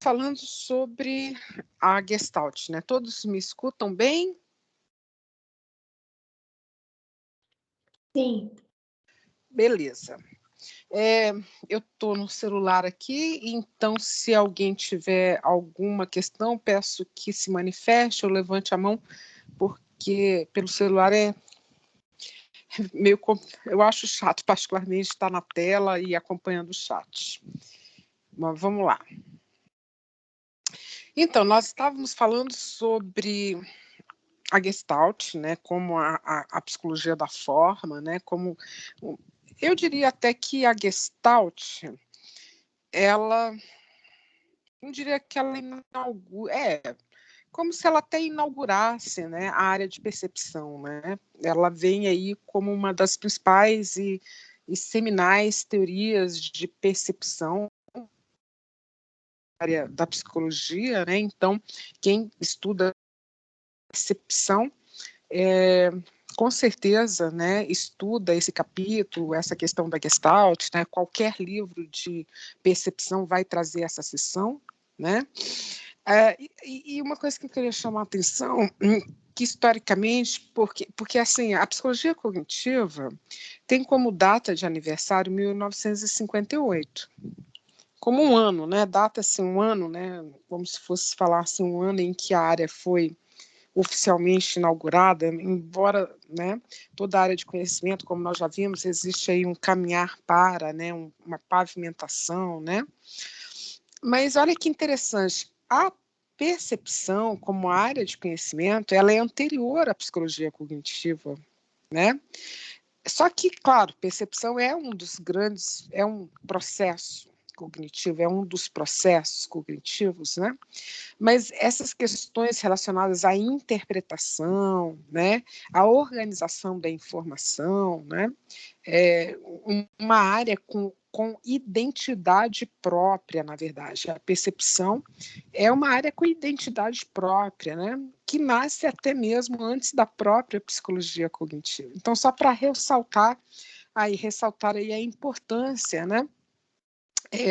falando sobre a Gestalt, né? Todos me escutam bem? Sim. Beleza. Eu estou no celular aqui, então se alguém tiver alguma questão, peço que se manifeste ou levante a mão, porque pelo celular é meio... Eu acho chato, particularmente, estar na tela e acompanhando o chat. Mas vamos lá. Então, nós estávamos falando sobre a Gestalt, né, como a psicologia da forma, né, como eu diria até que a Gestalt, ela, não diria que ela inaugura, como se ela até inaugurasse, né, a área de percepção, né, ela vem aí como uma das principais e seminais teorias de percepção área da psicologia, né, então quem estuda percepção com certeza, né, estuda esse capítulo, essa questão da Gestalt, né, qualquer livro de percepção vai trazer essa seção, né, e uma coisa que eu queria chamar a atenção, que historicamente, porque assim, a psicologia cognitiva tem como data de aniversário 1958, como um ano, né, data-se um ano, né, como se fosse falar assim, um ano em que a área foi oficialmente inaugurada, embora, né, toda a área de conhecimento, como nós já vimos, existe aí um caminhar para, né, uma pavimentação, né, mas olha que interessante, a percepção como área de conhecimento, ela é anterior à psicologia cognitiva, né, só que, claro, percepção é um dos grandes, é um processo cognitivo, é um dos processos cognitivos, né? Mas essas questões relacionadas à interpretação, né, à organização da informação, né, uma área com identidade própria, na verdade. A percepção é uma área com identidade própria, né, que nasce até mesmo antes da própria psicologia cognitiva. Então, só para ressaltar aí a importância, né,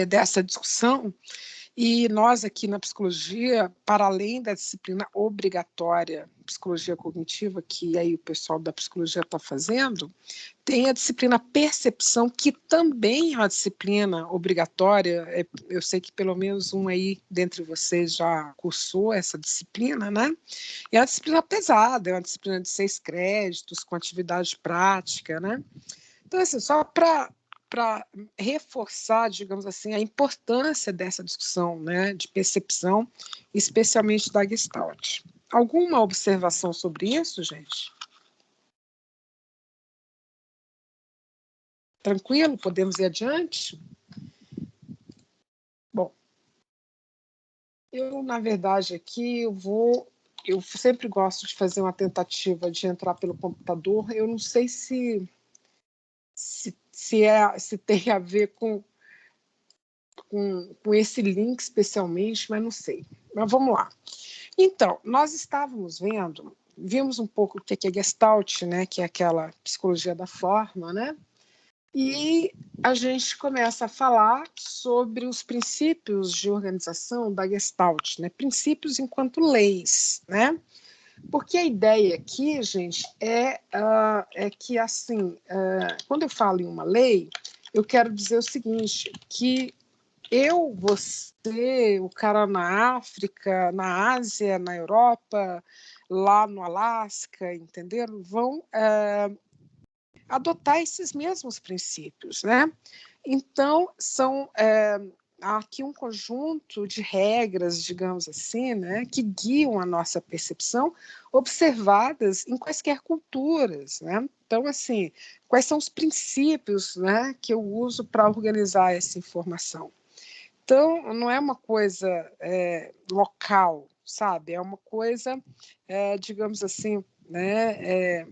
dessa discussão. E nós aqui na psicologia, para além da disciplina obrigatória, psicologia cognitiva, que aí o pessoal da psicologia está fazendo, tem a disciplina percepção, que também é uma disciplina obrigatória. Eu sei que pelo menos um aí dentre vocês já cursou essa disciplina, né? E é uma disciplina pesada, é uma disciplina de 6 créditos, com atividade prática, né? Então, assim, só para reforçar, digamos assim, a importância dessa discussão, né, de percepção, especialmente da Gestalt. Alguma observação sobre isso, gente? Tranquilo? Podemos ir adiante? Bom, eu, na verdade, aqui eu sempre gosto de fazer uma tentativa de entrar pelo computador. Eu não sei se tem a ver com esse link especialmente, mas não sei. Mas vamos lá. Então, nós estávamos vimos um pouco o que é Gestalt, né, que é aquela psicologia da forma, né? E a gente começa a falar sobre os princípios de organização da Gestalt, né? Princípios enquanto leis, né? Porque a ideia aqui, gente, é que, assim, quando eu falo em uma lei, eu quero dizer o seguinte, que eu, você, o cara na África, na Ásia, na Europa, lá no Alasca, entenderam? Vão adotar esses mesmos princípios, né? Então, há aqui um conjunto de regras, digamos assim, né, que guiam a nossa percepção, observadas em quaisquer culturas, né? Então, assim, quais são os princípios, né, que eu uso para organizar essa informação? Então, não é uma coisa local, sabe? É uma coisa, digamos assim, né,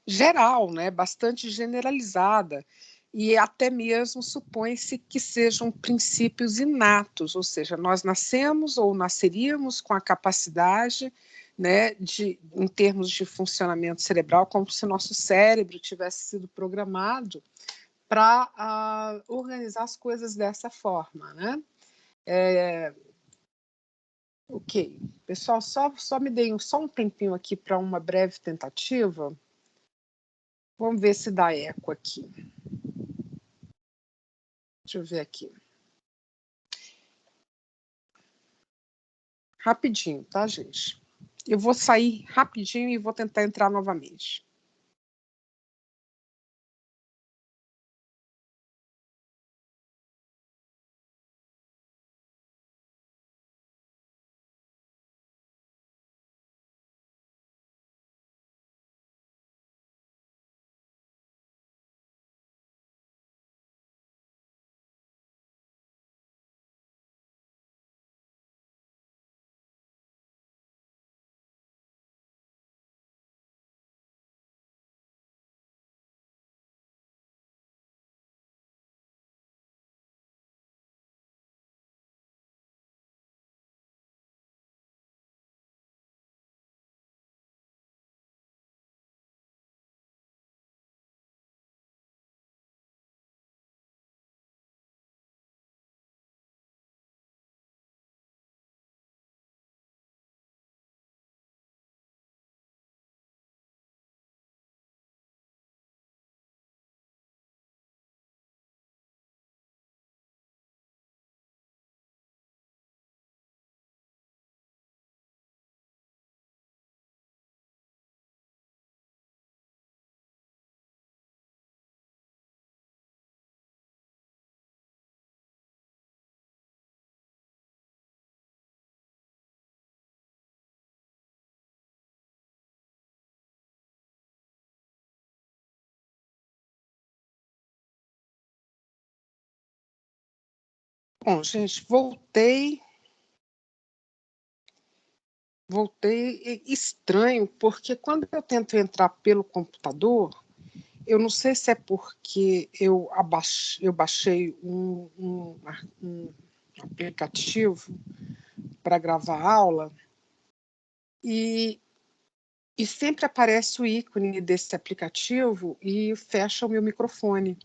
geral, né? Bastante generalizada. E até mesmo supõe-se que sejam princípios inatos, ou seja, nós nascemos ou nasceríamos com a capacidade, né, em termos de funcionamento cerebral, como se nosso cérebro tivesse sido programado para organizar as coisas dessa forma, né? Ok, pessoal, só me deem só um tempinho aqui para uma breve tentativa. Vamos ver se dá eco aqui. Deixa eu ver aqui. Rapidinho, tá, gente? Eu vou sair rapidinho e vou tentar entrar novamente. Bom, gente, voltei. Estranho, porque quando eu tento entrar pelo computador, eu não sei se é porque eu baixei um aplicativo para gravar aula e, e sempre aparece o ícone desse aplicativo e fecha o meu microfone.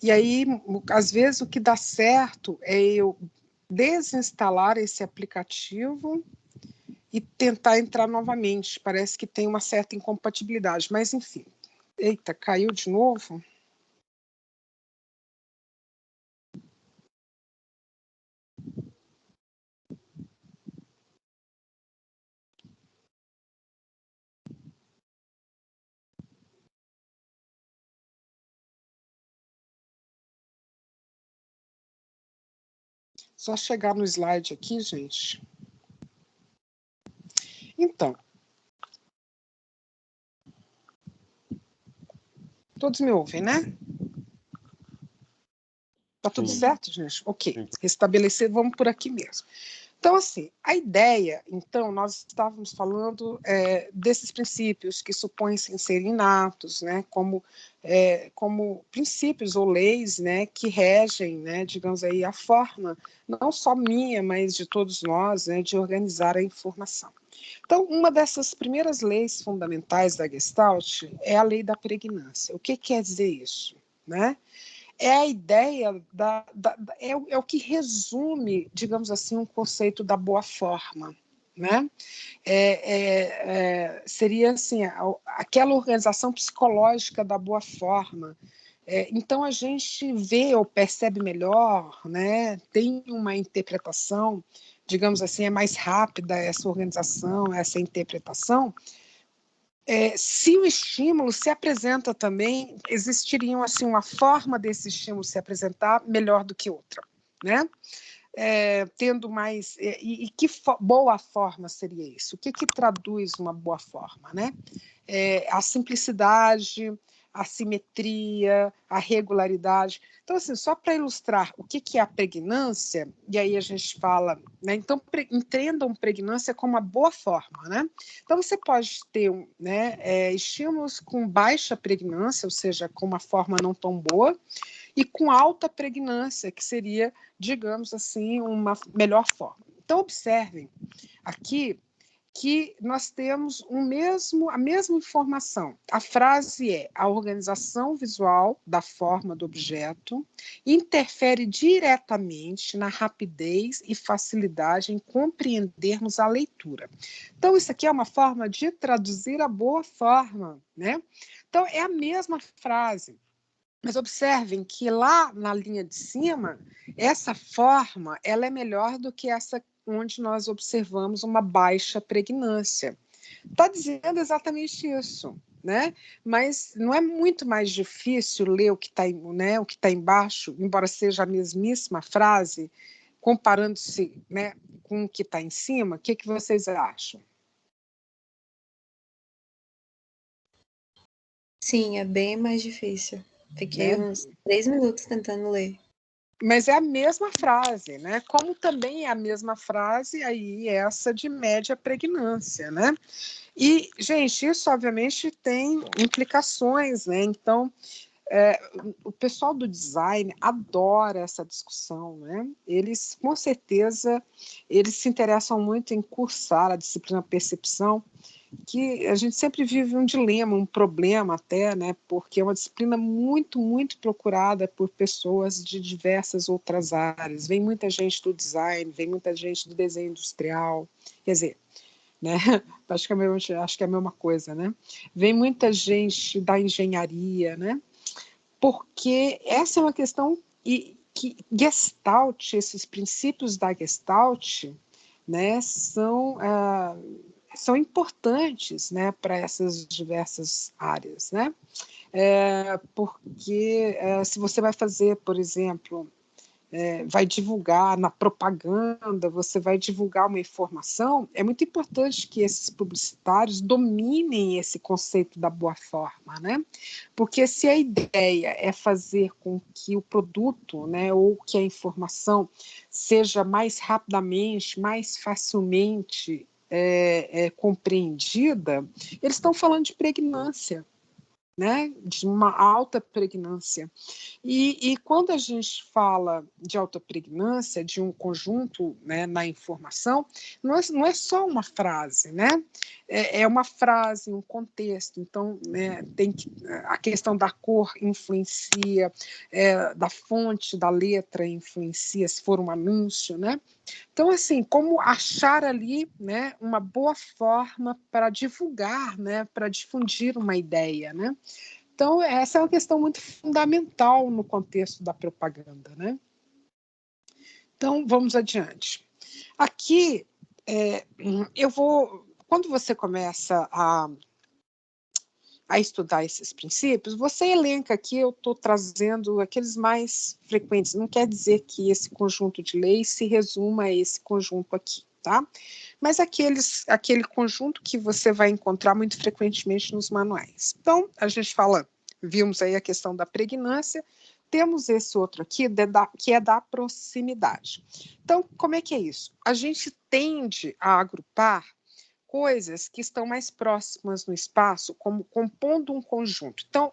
E aí, às vezes, o que dá certo é eu desinstalar esse aplicativo e tentar entrar novamente. Parece que tem uma certa incompatibilidade, mas enfim. Eita, caiu de novo? Só chegar no slide aqui, gente. Então, todos me ouvem, né? Tá tudo certo, gente? Ok. Restabelecer, vamos por aqui mesmo. Então, assim, a ideia, então, nós estávamos falando desses princípios que supõem-se ser inatos, né, como princípios ou leis, né, que regem, né, digamos aí, a forma, não só minha, mas de todos nós, né, de organizar a informação. Então, uma dessas primeiras leis fundamentais da Gestalt é a lei da pregnância. O que quer dizer isso, né? É a ideia é o que resume, digamos assim, um conceito da boa forma, né? Seria assim aquela organização psicológica da boa forma. Então a gente vê ou percebe melhor, né? Tem uma interpretação, digamos assim, é mais rápida essa organização, essa interpretação. Se o estímulo se apresenta também, existiria assim, uma forma desse estímulo se apresentar melhor do que outra, né? Tendo mais... que boa forma seria isso? O que traduz uma boa forma, né? A simplicidade, a simetria, a regularidade. Então, assim, só para ilustrar o que é a pregnância, e aí a gente fala, né? Então, entendam pregnância como uma boa forma, né? Então, você pode ter né, estímulos com baixa pregnância, ou seja, com uma forma não tão boa, e com alta pregnância, que seria, digamos assim, uma melhor forma. Então, observem aqui que nós temos a mesma informação. A frase é: a organização visual da forma do objeto interfere diretamente na rapidez e facilidade em compreendermos a leitura. Então, isso aqui é uma forma de traduzir a boa forma, né? Então, é a mesma frase. Mas observem que lá na linha de cima, essa forma ela é melhor do que essa onde nós observamos uma baixa pregnância. Está dizendo exatamente isso, né? Mas não é muito mais difícil ler o que está, né, o que está embaixo, embora seja a mesmíssima frase, comparando-se, né, com o que está em cima? O que vocês acham? Sim, é bem mais difícil. Fiquei Né? uns 3 minutos tentando ler. Mas é a mesma frase, né? Como também é a mesma frase aí essa de média pregnância, né? E, gente, isso obviamente tem implicações, né? Então, o pessoal do design adora essa discussão, né? Eles, com certeza, eles se interessam muito em cursar a disciplina percepção, que a gente sempre vive um dilema, um problema até, né? Porque é uma disciplina muito, muito procurada por pessoas de diversas outras áreas. Vem muita gente do design, vem muita gente do desenho industrial, quer dizer, né? Acho que é a mesma coisa, né? Vem muita gente da engenharia, né? Porque essa é uma questão que Gestalt, esses princípios da Gestalt, né, são importantes, né, para essas diversas áreas, né? Porque se você vai fazer, por exemplo, vai divulgar na propaganda, você vai divulgar uma informação, é muito importante que esses publicitários dominem esse conceito da boa forma, né? Porque se a ideia é fazer com que o produto, né, ou que a informação seja mais rapidamente, mais facilmente compreendida, eles estão falando de pregnância, né, de uma alta pregnância. E quando a gente fala de alta pregnância, de um conjunto, né, na informação, não é só uma frase, né? É uma frase, um contexto. Então, né, a questão da cor influencia, da fonte da letra influencia, se for um anúncio, né? Então, assim, como achar ali, né, uma boa forma para divulgar, né, para difundir uma ideia, né? Então, essa é uma questão muito fundamental no contexto da propaganda, né? Então, vamos adiante. Aqui, quando você começa a estudar esses princípios, você elenca aqui, eu estou trazendo aqueles mais frequentes, não quer dizer que esse conjunto de leis se resuma a esse conjunto aqui, tá? Mas aquele conjunto que você vai encontrar muito frequentemente nos manuais. Então, a gente vimos aí a questão da pregnância, temos esse outro aqui, que é da proximidade. Então, como é que é isso? A gente tende a agrupar coisas que estão mais próximas no espaço, como compondo um conjunto. Então,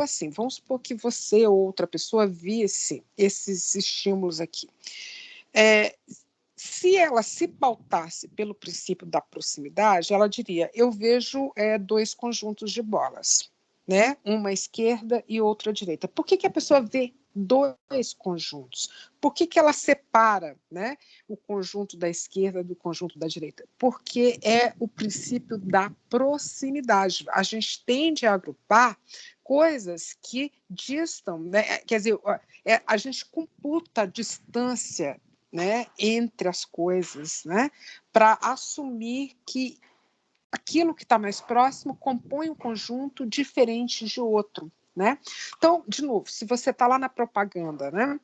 assim, vamos supor que você ou outra pessoa visse esses estímulos aqui. Se ela se pautasse pelo princípio da proximidade, ela diria: eu vejo dois conjuntos de bolas, né? Uma à esquerda e outra à direita. Por que a pessoa vê dois conjuntos? Por que ela separa, né, o conjunto da esquerda do conjunto da direita? Porque é o princípio da proximidade. A gente tende a agrupar coisas que distam, né? Quer dizer, a gente computa a distância, né, entre as coisas, né, para assumir que aquilo que está mais próximo compõe um conjunto diferente de outro, né? Então, de novo, se você está lá na propaganda, né,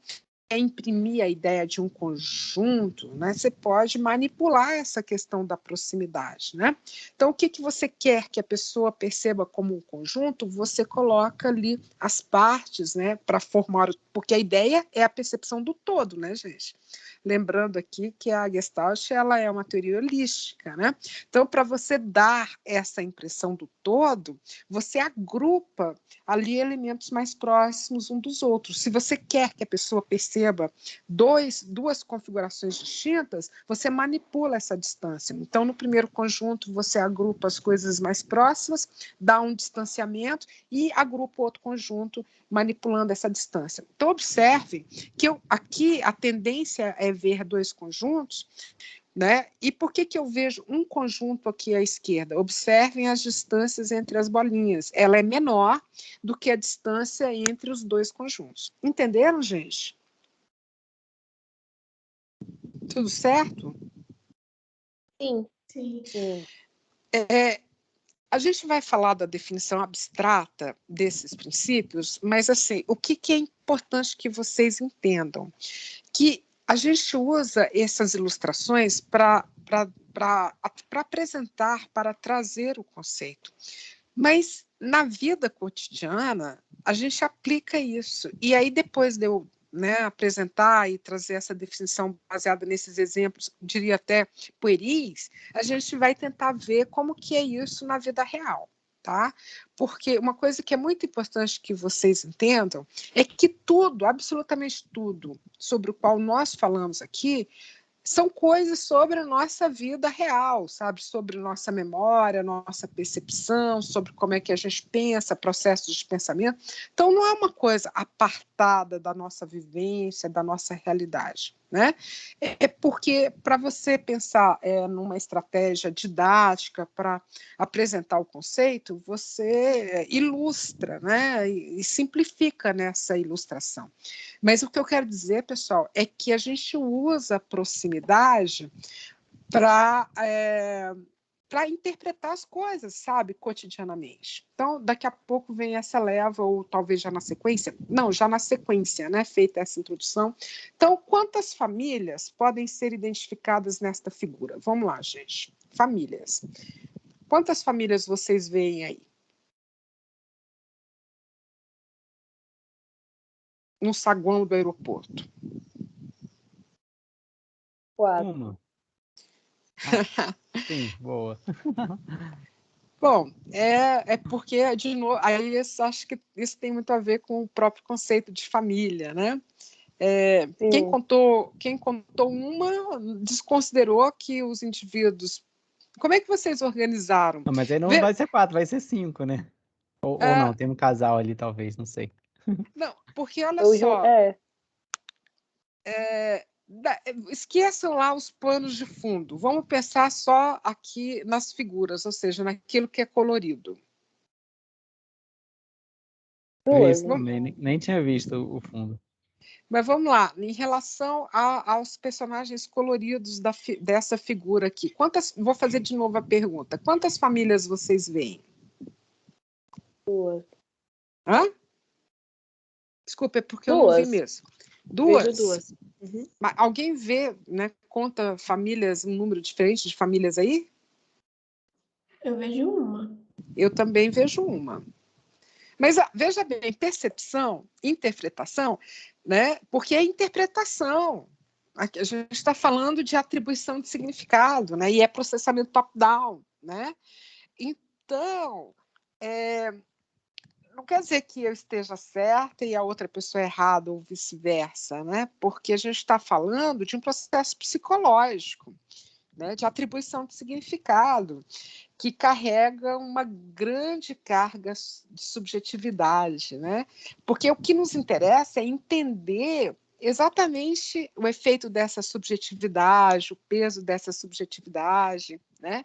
quer imprimir a ideia de um conjunto, né, você pode manipular essa questão da proximidade, né? Então, o que você quer que a pessoa perceba como um conjunto, você coloca ali as partes, né, para formar porque a ideia é a percepção do todo, né, gente? Lembrando aqui que a Gestalt ela é uma teoria holística, né? Então, para você dar essa impressão do todo, você agrupa ali elementos mais próximos um dos outros. Se você quer que a pessoa perceba duas configurações distintas, você manipula essa distância. Então, no primeiro conjunto, você agrupa as coisas mais próximas, dá um distanciamento e agrupa o outro conjunto manipulando essa distância. Então, observe que aqui a tendência é ver dois conjuntos, né? E por que eu vejo um conjunto aqui à esquerda? Observem as distâncias entre as bolinhas. Ela é menor do que a distância entre os dois conjuntos. Entenderam, gente? Tudo certo? Sim. Sim. A gente vai falar da definição abstrata desses princípios, mas assim, o que é importante que vocês entendam? Que a gente usa essas ilustrações para apresentar, para trazer o conceito. Mas na vida cotidiana, a gente aplica isso. E aí, depois de eu apresentar e trazer essa definição baseada nesses exemplos, diria até pueris, a gente vai tentar ver como que é isso na vida real. Tá? Porque uma coisa que é muito importante que vocês entendam é que tudo, absolutamente tudo, sobre o qual nós falamos aqui, são coisas sobre a nossa vida real, sabe? Sobre nossa memória, nossa percepção, sobre como é que a gente pensa, processos de pensamento. Então, não é uma coisa apartada da nossa vivência, da nossa realidade, né? É porque, para você pensar numa estratégia didática para apresentar o conceito, você ilustra, né? E simplifica nessa ilustração. Mas o que eu quero dizer, pessoal, é que a gente usa a proximidade para interpretar as coisas, sabe, cotidianamente. Então, daqui a pouco vem essa leva, ou talvez já na sequência, não, já na sequência, né, feita essa introdução. Então, quantas famílias podem ser identificadas nesta figura? Vamos lá, gente. Famílias. Quantas famílias vocês veem aí? No saguão do aeroporto. 4. Uma. Sim, boa. Bom, é porque, de novo, aí eu acho que isso tem muito a ver com o próprio conceito de família, né? Quem contou uma desconsiderou que os indivíduos... Como é que vocês organizaram? Não, mas aí não vai ser 4, vai ser 5, né? Ou não, tem um casal ali, talvez, não sei. Não, porque olha só... esqueçam lá os planos de fundo. Vamos pensar só aqui nas figuras, ou seja, naquilo que é colorido. Isso também, nem tinha visto o fundo. Mas vamos lá, em relação aos personagens coloridos dessa figura aqui, vou fazer de novo a pergunta, quantas famílias vocês veem? 2. Hã? Desculpa, é porque eu não vi mesmo. 2? Vejo 2. Uhum. Mas alguém vê, né, conta famílias, um número diferente de famílias aí? Eu vejo uma. Eu também vejo uma. Mas veja bem, percepção, interpretação, né? Porque é interpretação. Aqui a gente está falando de atribuição de significado, né? E é processamento top-down, né? Então, não quer dizer que eu esteja certa e a outra pessoa errada ou vice-versa, né? Porque a gente está falando de um processo psicológico, né? De atribuição de significado, que carrega uma grande carga de subjetividade, né? Porque o que nos interessa é entender exatamente o efeito dessa subjetividade, o peso dessa subjetividade, né?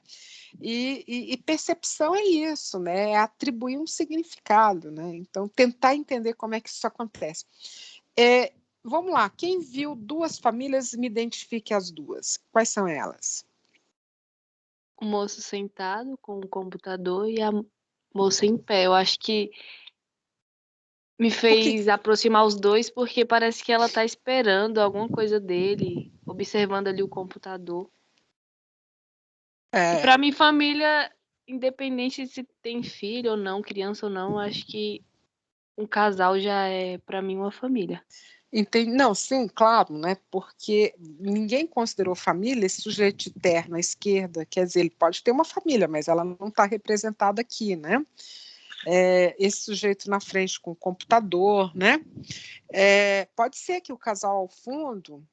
E percepção é isso, né? É atribuir um significado, né? Então, tentar entender como é que isso acontece. Vamos lá, quem viu duas famílias, me identifique as duas. Quais são elas? O moço sentado com o computador e a moça em pé. Eu acho que me fez aproximar os dois porque parece que ela tá esperando alguma coisa dele, observando ali o computador. E para mim, família, independente se tem filho ou não, criança ou não, acho que Um casal já é, para mim, uma família. Entendi. Não, sim, claro, né? Porque ninguém considerou família esse sujeito terno à esquerda, quer dizer, ele pode ter uma família, mas ela não está representada aqui, né? Esse sujeito na frente com o computador, né? Pode ser que o casal ao fundo,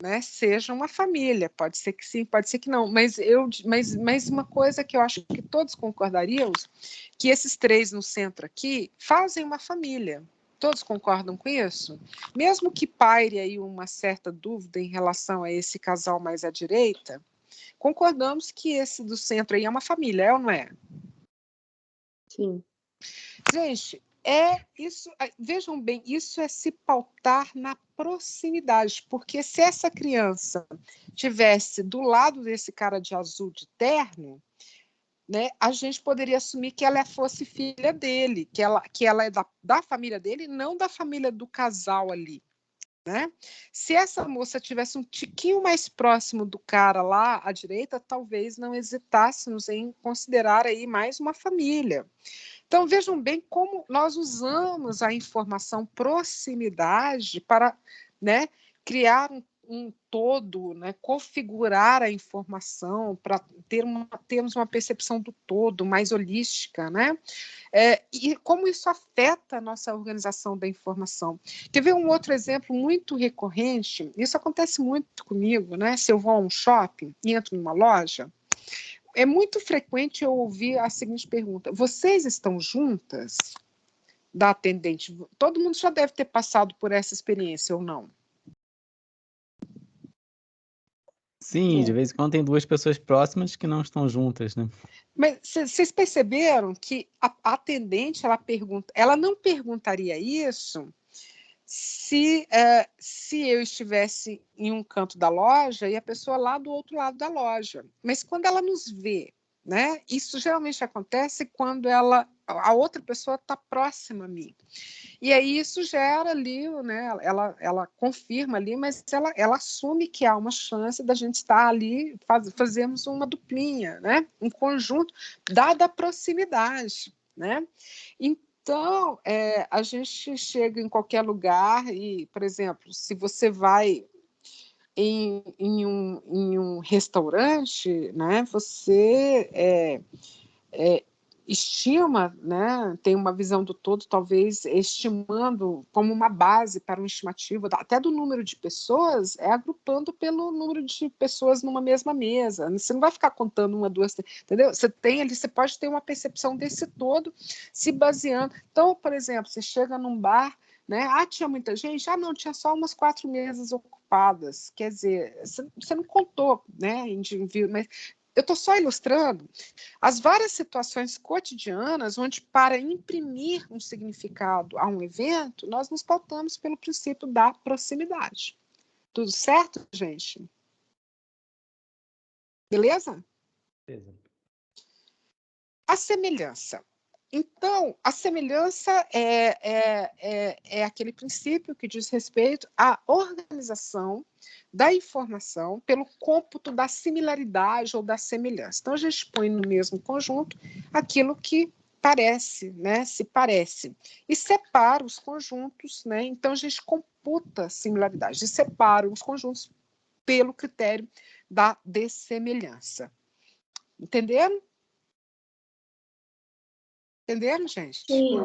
né, seja uma família, pode ser que sim, pode ser que não, mas uma coisa que eu acho que todos concordaríamos, que esses três no centro aqui fazem uma família. Todos concordam com isso? Mesmo que paire aí uma certa dúvida em relação a esse casal mais à direita, concordamos que esse do centro aí é uma família, é ou não é? Sim. Gente, isso, vejam bem, isso é se pautar na proximidade, porque se essa criança tivesse do lado desse cara de azul de terno, né, a gente poderia assumir que ela fosse filha dele, que ela é da família dele, não da família do casal ali. Né? Se essa moça tivesse um tiquinho mais próximo do cara lá à direita, talvez não hesitássemos em considerar aí mais uma família. Então, vejam bem como nós usamos a informação proximidade para, né, criar um todo, né, configurar a informação para termos uma percepção do todo mais holística, né? E como isso afeta a nossa organização da informação. Quer ver um outro exemplo muito recorrente? Isso acontece muito comigo, né? Se eu vou a um shopping e entro numa loja, é muito frequente eu ouvir a seguinte pergunta: vocês estão juntas? Da atendente. Todo mundo já deve ter passado por essa experiência, ou não? Sim, de vez em quando tem duas pessoas próximas que não estão juntas, né? Mas vocês perceberam que a atendente, ela não perguntaria isso se eu estivesse em um canto da loja e a pessoa lá do outro lado da loja. Mas quando ela nos vê, né, isso geralmente acontece quando a outra pessoa está próxima a mim. E aí isso gera ali, né, ela confirma ali, mas ela assume que há uma chance da gente estar ali, fazermos uma duplinha, né, um conjunto, dada a proximidade, né? Então, a gente chega em qualquer lugar e, por exemplo, se você vai em um restaurante, né, você estima, né, tem uma visão do todo, talvez estimando como uma base para uma estimativa, até do número de pessoas, agrupando pelo número de pessoas numa mesma mesa. Você não vai ficar contando uma, duas, entendeu? Você pode ter uma percepção desse todo, se baseando. Então, por exemplo, você chega num bar, né? Tinha muita gente? Não, tinha só umas 4 mesas ocupadas. Quer dizer, você não contou, né, mas eu estou só ilustrando as várias situações cotidianas onde, para imprimir um significado a um evento, nós nos pautamos pelo princípio da proximidade. Tudo certo, gente? Beleza? Beleza. A semelhança. Então, a semelhança é aquele princípio que diz respeito à organização da informação pelo cômputo da similaridade ou da semelhança. Então, a gente põe no mesmo conjunto aquilo que parece, né, se parece, e separa os conjuntos, né? Então, a gente computa similaridade e separa os conjuntos pelo critério da dessemelhança. Entenderam? Entenderam, gente? Sim.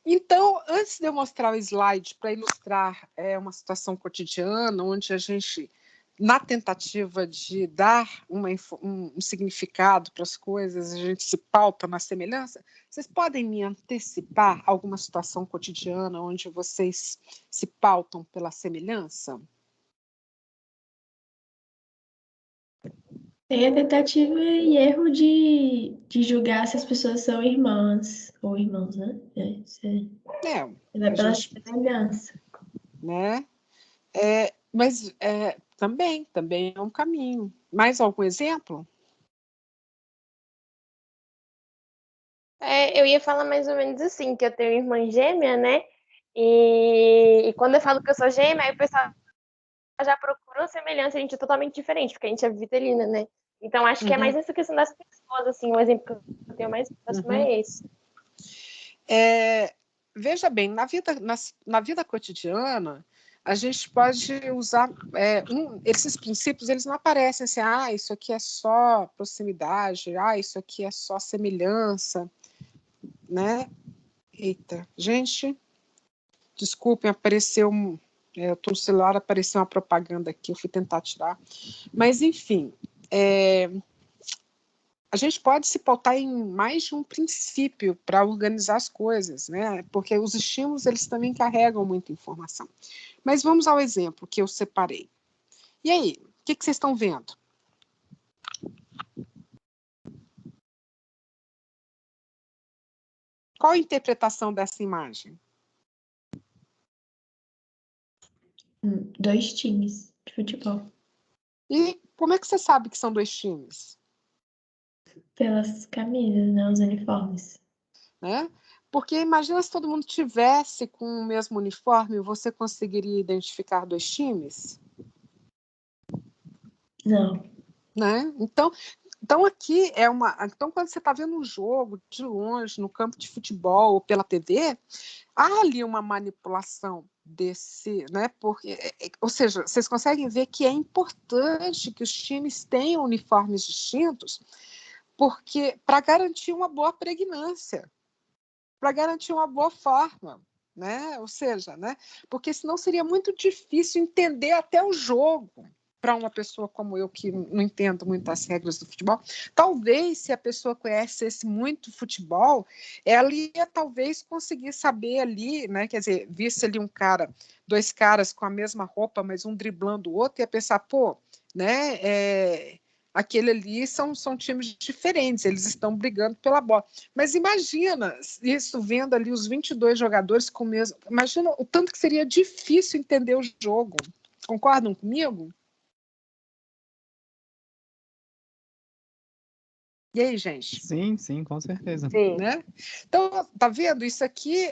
Então, antes de eu mostrar o slide para ilustrar uma situação cotidiana, onde a gente, na tentativa de dar um significado para as coisas, a gente se pauta na semelhança, vocês podem me antecipar alguma situação cotidiana onde vocês se pautam pela semelhança? Tem a tentativa e erro de julgar se as pessoas são irmãs ou irmãos, né? Você vai pela semelhança. Né? Mas também é um caminho. Mais algum exemplo? Eu ia falar mais ou menos assim, que eu tenho irmã gêmea, né? E quando eu falo que eu sou gêmea, aí o pessoal já procura uma semelhança, a gente é totalmente diferente, porque a gente é vitelina, né? Então, acho que é mais essa questão das pessoas, assim, o exemplo que eu tenho mais próximo é esse. veja bem, na vida cotidiana, a gente pode usar esses princípios, eles não aparecem assim, isso aqui é só proximidade, isso aqui é só semelhança, né? Eita, gente, desculpem, apareceu o celular, apareceu uma propaganda aqui, eu fui tentar tirar, mas enfim, a gente pode se pautar em mais de um princípio para organizar as coisas, né? Porque os estímulos, eles também carregam muita informação. Mas vamos ao exemplo que eu separei. E aí, o que vocês estão vendo? Qual a interpretação dessa imagem? 2 times de futebol. E como é que você sabe que são 2 times? Pelas camisas, né? Os uniformes. Né? Porque imagina se todo mundo tivesse com o mesmo uniforme, você conseguiria identificar 2 times? Não. Né? Então aqui então quando você está vendo um jogo de longe no campo de futebol ou pela TV, há ali uma manipulação desse, né? Porque, ou seja, vocês conseguem ver que é importante que os times tenham uniformes distintos, porque para garantir uma boa pregnância, para garantir uma boa forma, né? Ou seja, né? Porque senão seria muito difícil entender até o jogo para uma pessoa como eu, que não entendo muito as regras do futebol. Talvez, se a pessoa conhecesse muito futebol, ela ia talvez conseguir saber ali, né? Quer dizer, visse ali 2 caras com a mesma roupa, mas um driblando o outro, ia pensar, pô, né? Aquele ali são times diferentes, eles estão brigando pela bola. Mas imagina isso vendo ali os 22 jogadores com o mesmo... Imagina o tanto que seria difícil entender o jogo. Concordam comigo? E aí, gente? Sim, com certeza. Sim. Né? Então, tá vendo? Isso aqui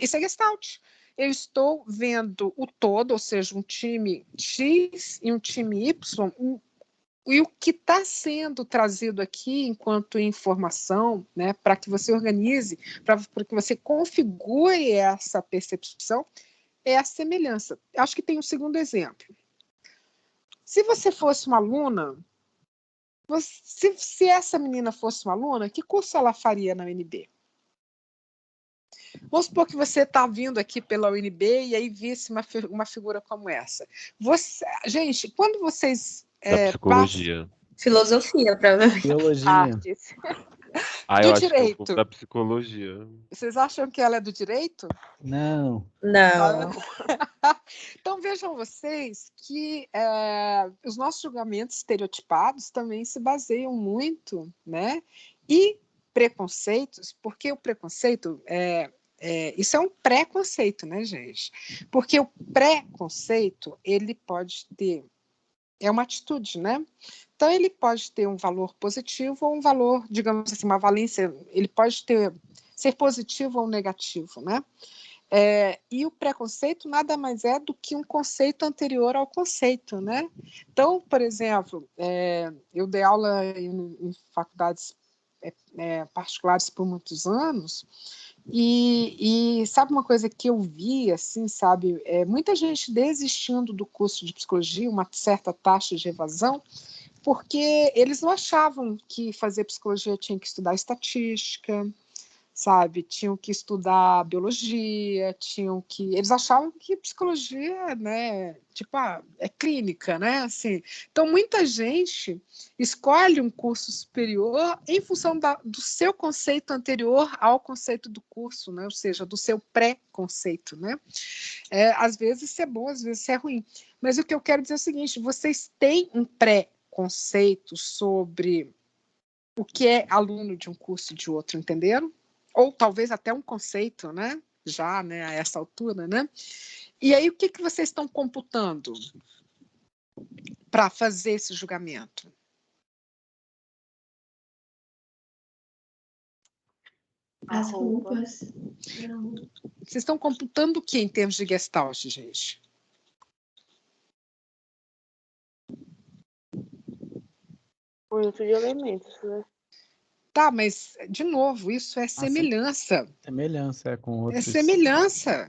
isso é Gestalt. Eu estou vendo o todo, ou seja, um time X e um time Y, e o que está sendo trazido aqui enquanto informação, né, para que você organize, para que você configure essa percepção, é a semelhança. Acho que tem um segundo exemplo. Se você fosse uma aluna, se essa menina fosse uma aluna, que curso ela faria na UNB? Vamos supor que você está vindo aqui pela UNB e aí visse uma figura como essa. Gente, quando vocês Da psicologia. Filosofia, provavelmente. Biologia. Artes. Eu do acho que é um pouco direito. da psicologia. Vocês acham que ela é do direito? Não. Não. Então vejam vocês que os nossos julgamentos estereotipados também se baseiam muito, né? E preconceitos, porque o preconceito isso é um preconceito, né, gente? Porque o preconceito, ele pode ter, é uma atitude, né? Então ele pode ter um valor positivo ou um valor, digamos assim, uma valência, ele pode ser positivo ou negativo, né? E o preconceito nada mais é do que um conceito anterior ao conceito, né? Então, por exemplo, eu dei aula em faculdades particulares por muitos anos, e sabe uma coisa que eu vi, assim, sabe, muita gente desistindo do curso de psicologia, uma certa taxa de evasão, porque eles não achavam que fazer psicologia tinha que estudar estatística, sabe? Tinham que estudar biologia, eles achavam que psicologia, né, tipo, é clínica, né? Assim, então muita gente escolhe um curso superior em função do seu conceito anterior ao conceito do curso, né? Ou seja, do seu pré-conceito, né? Às vezes isso é bom, às vezes isso é ruim. Mas o que eu quero dizer é o seguinte: vocês têm um pré-conceito sobre o que é aluno de um curso e de outro, entenderam? Ou talvez até um conceito, né? Já, né, a essa altura, né? E aí, o que vocês estão computando para fazer esse julgamento? As roupas. Vocês estão computando o que em termos de Gestalt, gente? Conjunto de elementos, né? Tá, mas, de novo, isso é semelhança. Semelhança com É outros. semelhança.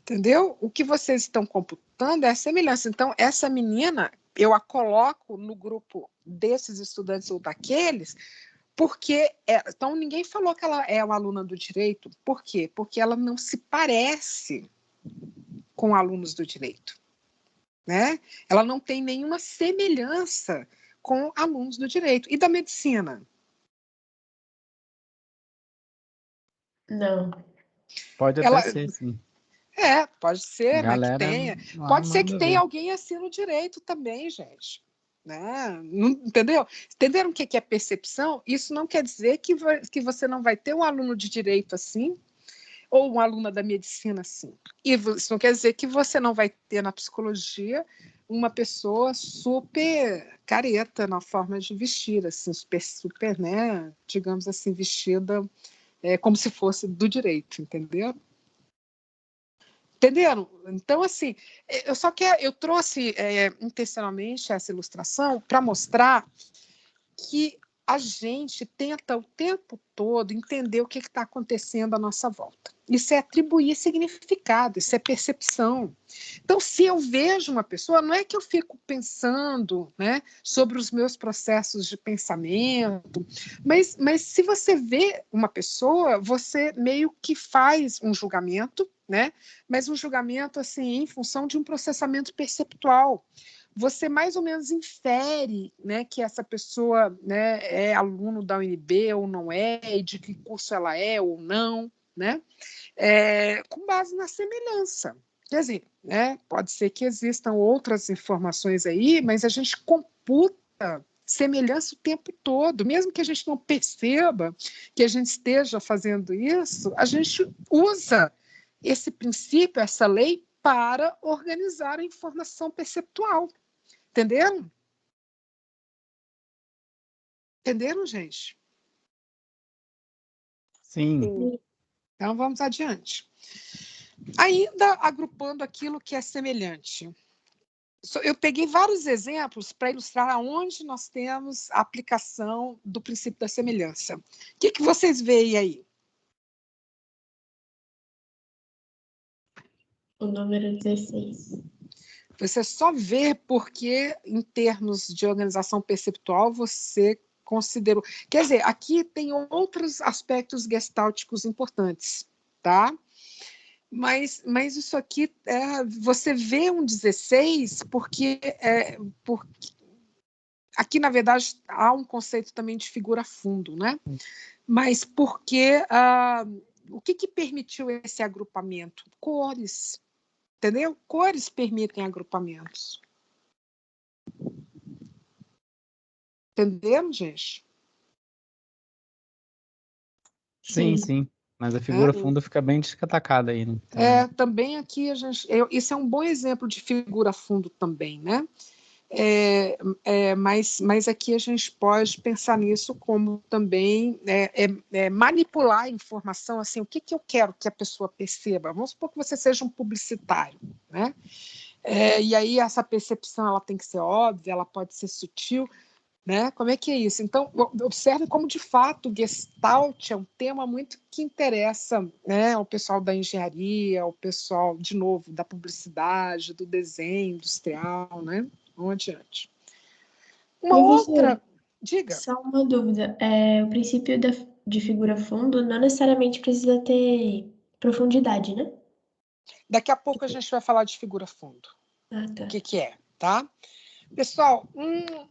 Entendeu? O que vocês estão computando é semelhança. Então, essa menina, eu a coloco no grupo desses estudantes ou daqueles, porque... então, ninguém falou que ela é uma aluna do direito. Por quê? Porque ela não se parece com alunos do direito. Né? Ela não tem nenhuma semelhança com alunos do direito. E da medicina? Não. Pode até ser, sim. Pode ser, né, que tenha. Pode ser que tenha alguém assim no direito também, gente. Né? Não, entendeu? Entenderam o que é percepção? Isso não quer dizer que você não vai ter um aluno de direito assim, ou uma aluna da medicina assim. E isso não quer dizer que você não vai ter na psicologia uma pessoa super careta na forma de vestir, assim, super, né, digamos assim, vestida como se fosse do direito, entendeu? Entenderam? Então, assim, eu trouxe intencionalmente essa ilustração para mostrar que a gente tenta o tempo todo entender o que está acontecendo à nossa volta. Isso é atribuir significado, isso é percepção. Então, se eu vejo uma pessoa, não é que eu fico pensando, né, sobre os meus processos de pensamento, mas se você vê uma pessoa, você meio que faz um julgamento, né, mas um julgamento assim, em função de um processamento perceptual. Você mais ou menos infere, né, que essa pessoa, né, é aluno da UNB ou não é, e de que curso ela é ou não, né, com base na semelhança. Quer dizer, né, pode ser que existam outras informações aí, mas a gente computa semelhança o tempo todo, mesmo que a gente não perceba que a gente esteja fazendo isso, a gente usa esse princípio, essa lei, para organizar a informação perceptual. Entenderam? Entenderam, gente? Sim. Então, vamos adiante. Ainda agrupando aquilo que é semelhante. Eu peguei vários exemplos para ilustrar aonde nós temos a aplicação do princípio da semelhança. O que vocês veem aí? O número 16. Você só vê porque, em termos de organização perceptual, você considerou... Quer dizer, aqui tem outros aspectos gestálticos importantes, tá? Mas isso aqui, você vê um 16 porque aqui, na verdade, há um conceito também de figura-fundo, né? Mas porque o que permitiu esse agrupamento? Cores, entendeu? Cores permitem agrupamentos. Entenderam, gente? Sim, sim. Mas a figura fundo fica bem desatacada aí, né? Então... também aqui a gente... Isso é um bom exemplo de figura fundo também, né? Mas aqui a gente pode pensar nisso como também manipular a informação, assim, o que eu quero que a pessoa perceba. Vamos supor que você seja um publicitário, né? E aí essa percepção ela tem que ser óbvia, ela pode ser sutil, né? Como é que é isso? Então, observe como, de fato, o Gestalt é um tema muito que interessa, né, ao pessoal da engenharia, ao pessoal, de novo, da publicidade, do desenho industrial, né? Vamos adiante. Uma outra... Diga. Só uma dúvida. O princípio de figura fundo não necessariamente precisa ter profundidade, né? Daqui a pouco a gente vai falar de figura fundo. Ah, tá. O que é, tá? Pessoal,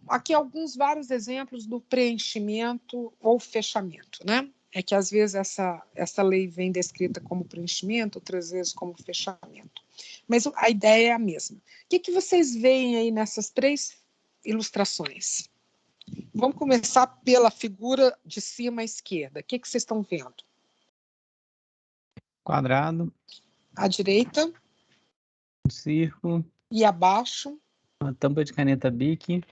aqui vários exemplos do preenchimento ou fechamento, né? É que às vezes essa lei vem descrita como preenchimento, outras vezes como fechamento. Mas a ideia é a mesma. O que vocês veem aí nessas três ilustrações? Vamos começar pela figura de cima à esquerda. O que vocês estão vendo? Quadrado. À direita. Um círculo. E abaixo? Uma tampa de caneta Bic.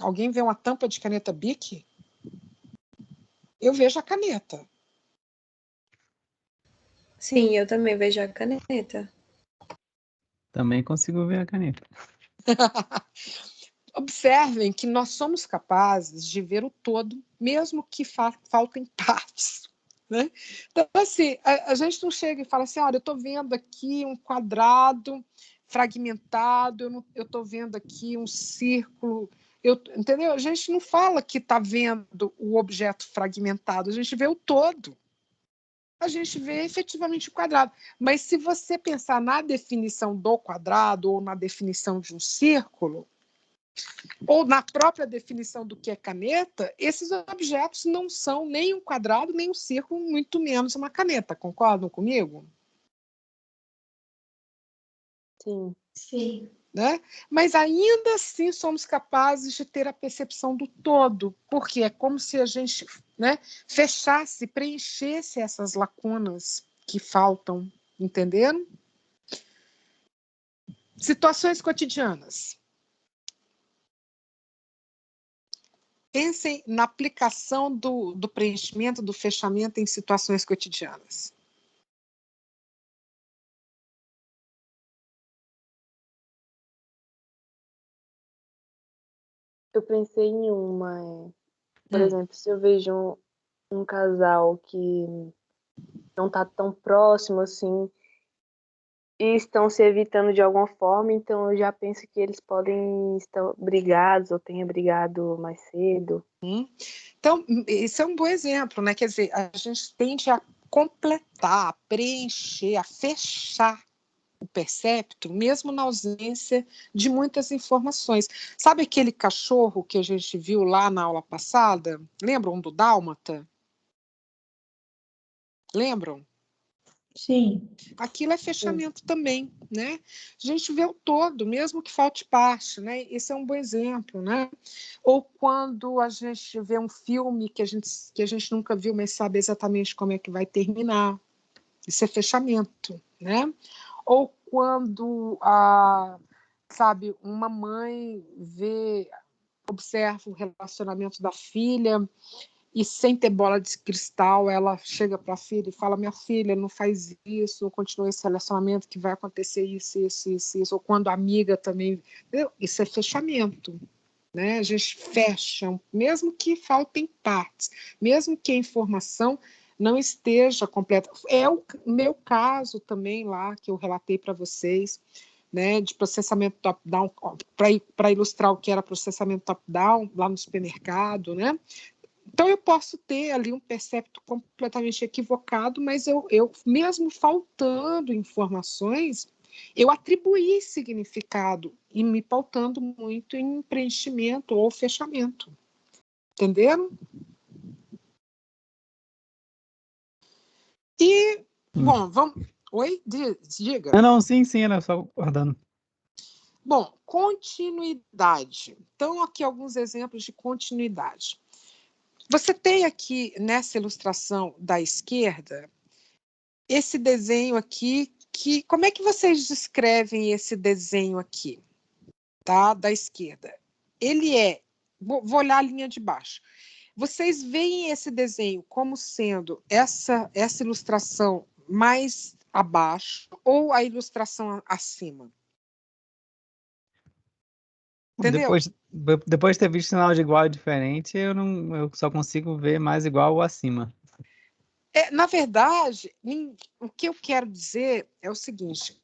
Alguém vê uma tampa de caneta Bic? Eu vejo a caneta. Sim, eu também vejo a caneta. Também consigo ver a caneta. Observem que nós somos capazes de ver o todo, mesmo que faltem partes. Né? Então, assim, a gente não chega e fala assim, olha, eu estou vendo aqui um quadrado fragmentado, eu estou vendo aqui um círculo, entendeu? A gente não fala que está vendo o objeto fragmentado, a gente vê o todo. A gente vê efetivamente o quadrado. Mas se você pensar na definição do quadrado ou na definição de um círculo, ou na própria definição do que é caneta, esses objetos não são nem um quadrado, nem um círculo, muito menos uma caneta. Concordam comigo? Sim. Sim. Né? Mas ainda assim somos capazes de ter a percepção do todo, porque é como se a gente, né, fechasse, preenchesse essas lacunas que faltam, entenderam? Situações cotidianas. Pensem na aplicação do preenchimento, do fechamento em situações cotidianas. Eu pensei em uma, por exemplo, se eu vejo um casal que não está tão próximo assim e estão se evitando de alguma forma, então eu já penso que eles podem estar brigados ou tenham brigado mais cedo. Então, esse é um bom exemplo, né? Quer dizer, a gente tende a completar, a preencher, a fechar o percepto, mesmo na ausência de muitas informações. Sabe aquele cachorro que a gente viu lá na aula passada? Lembram do dálmata? Lembram? Sim. Aquilo é fechamento também, né? A gente vê o todo, mesmo que falte parte, né? Esse é um bom exemplo, né? Ou quando a gente vê um filme que a gente nunca viu, mas sabe exatamente como é que vai terminar. Isso é fechamento, né? Ou quando sabe, uma mãe observa o relacionamento da filha e sem ter bola de cristal, ela chega para a filha e fala, minha filha, não faz isso, não continua esse relacionamento que vai acontecer isso, isso, isso, isso. Ou quando a amiga também... Isso é fechamento. Né? A gente fecha, mesmo que faltem partes, mesmo que a informação não esteja completa. É o meu caso também lá, que eu relatei para vocês, né, de processamento top-down, para ilustrar o que era processamento top-down, lá no supermercado, né? Então, eu posso ter ali um percepto completamente equivocado, mas eu mesmo faltando informações, eu atribuí significado e me pautando muito em preenchimento ou fechamento. Entenderam? E, bom, vamos... Oi? Diga. Não, sim, era só guardando. Bom, continuidade. Então, aqui alguns exemplos de continuidade. Você tem aqui, nessa ilustração da esquerda, esse desenho aqui, como é que vocês descrevem esse desenho aqui, tá? Da esquerda. Ele vou olhar a linha de baixo. Vocês veem esse desenho como sendo essa ilustração mais abaixo ou a ilustração acima? Entendeu? Depois de ter visto sinal de igual e diferente, eu só consigo ver mais igual ou acima. Na verdade, o que eu quero dizer é o seguinte,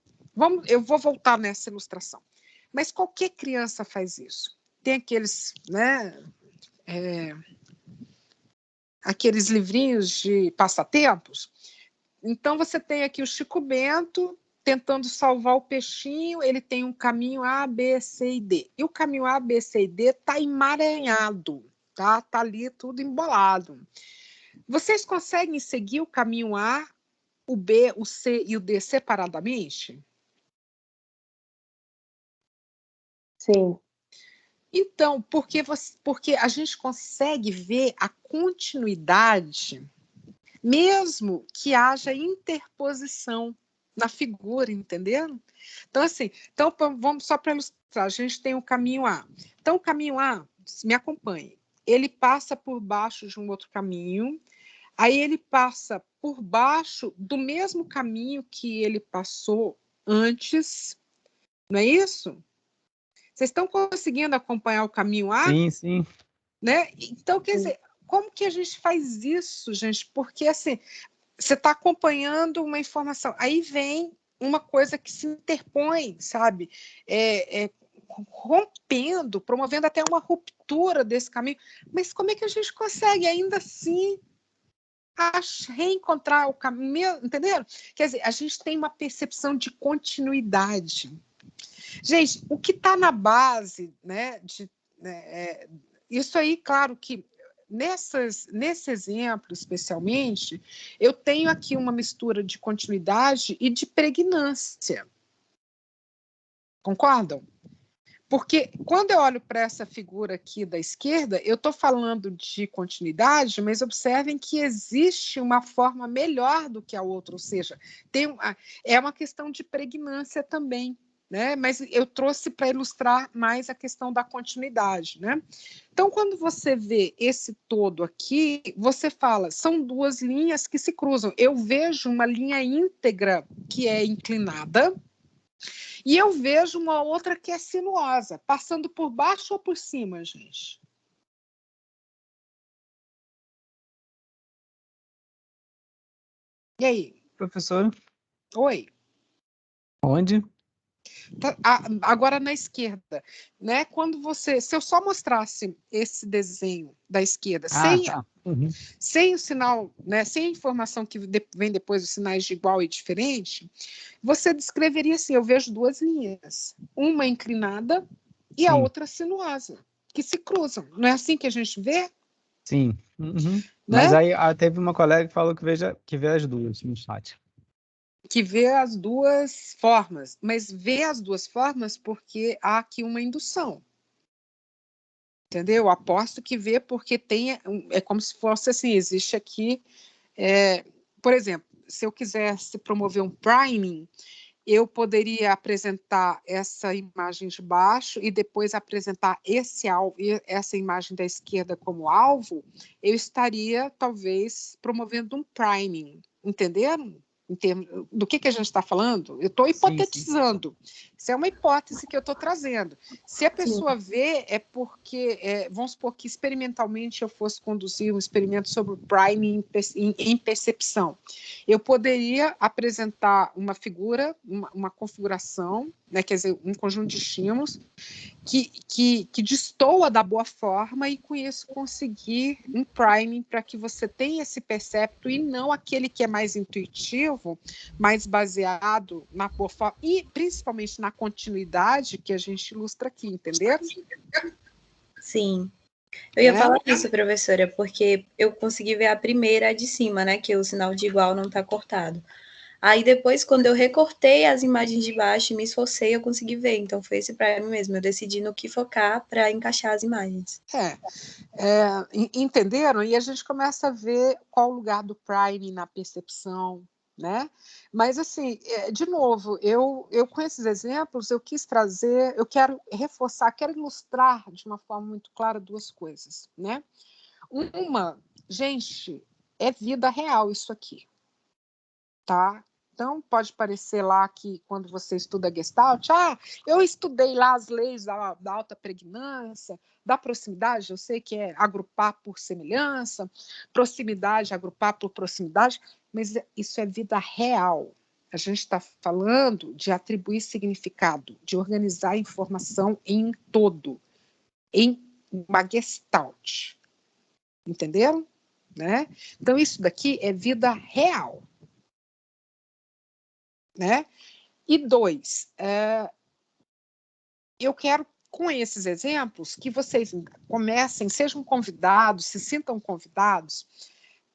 eu vou voltar nessa ilustração, mas qualquer criança faz isso. Tem aqueles, né, aqueles livrinhos de passatempos. Então, você tem aqui o Chico Bento tentando salvar o peixinho, ele tem um caminho A, B, C e D. E o caminho A, B, C e D está emaranhado, tá ali tudo embolado. Vocês conseguem seguir o caminho A, o B, o C e o D separadamente? Sim. Então, porque a gente consegue ver a continuidade, mesmo que haja interposição na figura, entendeu? Então, assim, vamos só para ilustrar, a gente tem o caminho A. Então, o caminho A, me acompanhe, ele passa por baixo de um outro caminho, aí ele passa por baixo do mesmo caminho que ele passou antes, não é isso? Vocês estão conseguindo acompanhar o caminho A? Sim, sim. Né? Então, quer dizer, como que a gente faz isso, gente? Porque, assim, você está acompanhando uma informação, aí vem uma coisa que se interpõe, sabe? Rompendo, promovendo até uma ruptura desse caminho. Mas como é que a gente consegue, ainda assim, reencontrar o caminho? Entenderam? Quer dizer, a gente tem uma percepção de continuidade. Gente, o que está na base, né, isso aí, claro que nesse exemplo, especialmente, eu tenho aqui uma mistura de continuidade e de pregnância. Concordam? Porque quando eu olho para essa figura aqui da esquerda, eu estou falando de continuidade, mas observem que existe uma forma melhor do que a outra, ou seja, é uma questão de pregnância também. Né? Mas eu trouxe para ilustrar mais a questão da continuidade. Né? Então, quando você vê esse todo aqui, você fala, são duas linhas que se cruzam. Eu vejo uma linha íntegra que é inclinada e eu vejo uma outra que é sinuosa, passando por baixo ou por cima, gente? E aí? Professora? Oi. Onde? Agora na esquerda, né? Quando se eu só mostrasse esse desenho da esquerda sem o sinal, né? Sem a informação que vem depois dos sinais de igual e diferente, você descreveria assim: eu vejo duas linhas, uma inclinada e a outra sinuosa, que se cruzam. Não é assim que a gente vê? Sim. Uhum. Né? Mas aí teve uma colega que falou que vê as duas no chat. Que vê as duas formas, mas vê as duas formas porque há aqui uma indução. Entendeu? Aposto que vê porque é como se fosse assim, existe aqui, por exemplo, se eu quisesse promover um priming, eu poderia apresentar essa imagem de baixo e depois apresentar essa imagem da esquerda como alvo, eu estaria, talvez, promovendo um priming, entenderam? Em termos do que a gente está falando? Eu estou hipotetizando. Sim. Isso é uma hipótese que eu estou trazendo. Se a pessoa vê, é porque, vamos supor que experimentalmente eu fosse conduzir um experimento sobre o priming em percepção. Eu poderia apresentar uma figura, uma configuração, né, quer dizer, um conjunto de estímulos que destoa da boa forma e com isso conseguir um priming para que você tenha esse percepto e não aquele que é mais intuitivo, mais baseado na boa forma e principalmente na continuidade que a gente ilustra aqui, entenderam? Sim. Eu ia falar isso, professora, porque eu consegui ver a primeira, a de cima, né, que o sinal de igual não está cortado. Aí depois, quando eu recortei as imagens de baixo e me esforcei, eu consegui ver. Então, foi esse para mim mesmo. Eu decidi no que focar para encaixar as imagens. Entenderam? E a gente começa a ver qual o lugar do priming na percepção, né? Mas, assim, de novo, eu com esses exemplos, eu quis trazer, eu quero reforçar, quero ilustrar de uma forma muito clara duas coisas, né? Uma, gente, é vida real isso aqui, tá? Então, pode parecer lá que quando você estuda Gestalt, eu estudei lá as leis da alta pregnância, da proximidade, eu sei que é agrupar por semelhança, proximidade, agrupar por proximidade, mas isso é vida real. A gente está falando de atribuir significado, de organizar a informação em um todo, em uma Gestalt. Entenderam? Né? Então, isso daqui é vida real. Né? E dois, eu quero, com esses exemplos, que vocês comecem, sejam convidados, se sintam convidados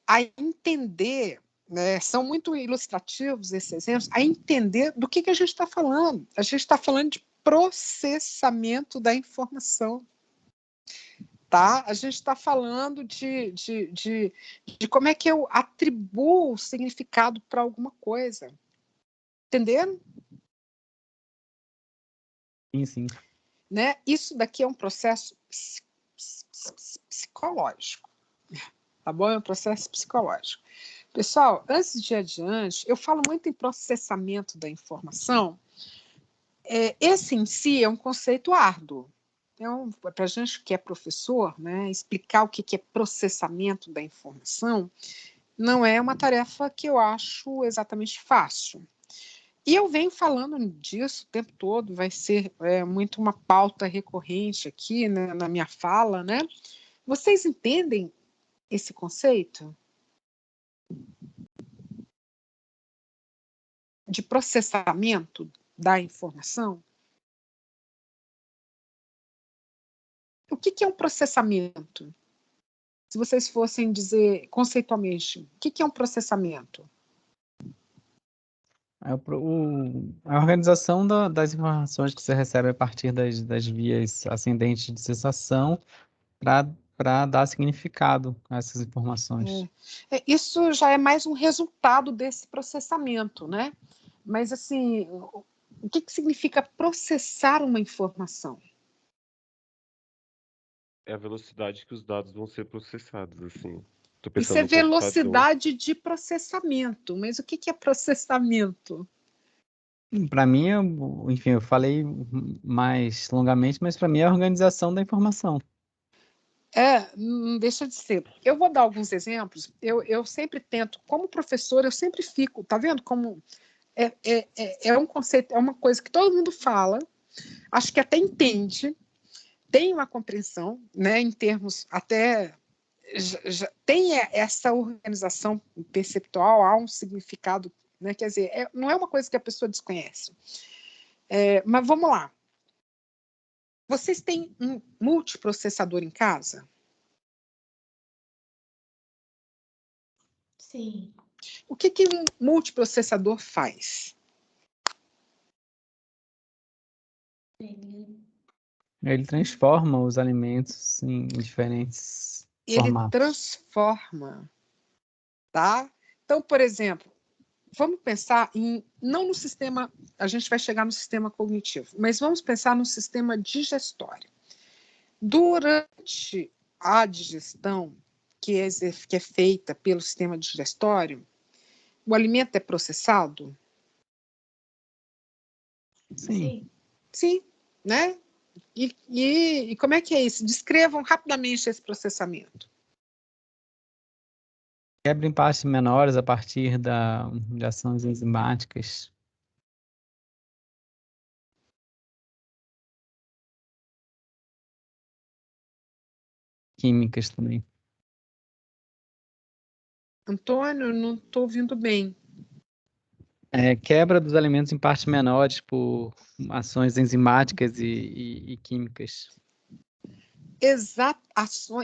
a entender, né, são muito ilustrativos esses exemplos, a entender do que a gente está falando. A gente está falando de processamento da informação. Tá? A gente está falando de como é que eu atribuo o significado para alguma coisa. Entenderam? Sim. Né? Isso daqui é um processo psicológico. Tá bom? É um processo psicológico. Pessoal, antes de ir adiante, eu falo muito em processamento da informação, esse em si é um conceito árduo. Então, para a gente que é professor, né, explicar o que é processamento da informação não é uma tarefa que eu acho exatamente fácil. E eu venho falando disso o tempo todo, vai ser muito uma pauta recorrente aqui, né, na minha fala, né? Vocês entendem esse conceito de processamento da informação? O que é um processamento? Se vocês fossem dizer conceitualmente, o que é um processamento? A organização das informações que você recebe a partir das vias ascendentes de cessação para dar significado a essas informações. Isso já é mais um resultado desse processamento, né? Mas, assim, o que significa processar uma informação? É a velocidade que os dados vão ser processados, assim. Isso é velocidade de processamento, mas o que é processamento? Para mim, enfim, eu falei mais longamente, mas para mim é a organização da informação. Não deixa de ser. Eu vou dar alguns exemplos. Eu sempre tento, como professor, eu sempre fico, tá vendo como é um conceito, é uma coisa que todo mundo fala, acho que até entende, tem uma compreensão, né, em termos até já tem essa organização perceptual, há um significado, né, quer dizer, não é uma coisa que a pessoa desconhece. Mas vamos lá. Vocês têm um multiprocessador em casa? Sim. O que um multiprocessador faz? Ele transforma os alimentos em diferentes formatos. Ele transforma, tá? Então, por exemplo, vamos pensar não no sistema, a gente vai chegar no sistema cognitivo, mas vamos pensar no sistema digestório. Durante a digestão que é feita pelo sistema digestório, o alimento é processado? Sim. Sim, né? E como é que é isso? Descrevam rapidamente esse processamento. Quebra em partes menores a partir de ações enzimáticas. Químicas também. Antônio, não estou ouvindo bem. Quebra dos alimentos em partes menores por ações enzimáticas e químicas. Exato.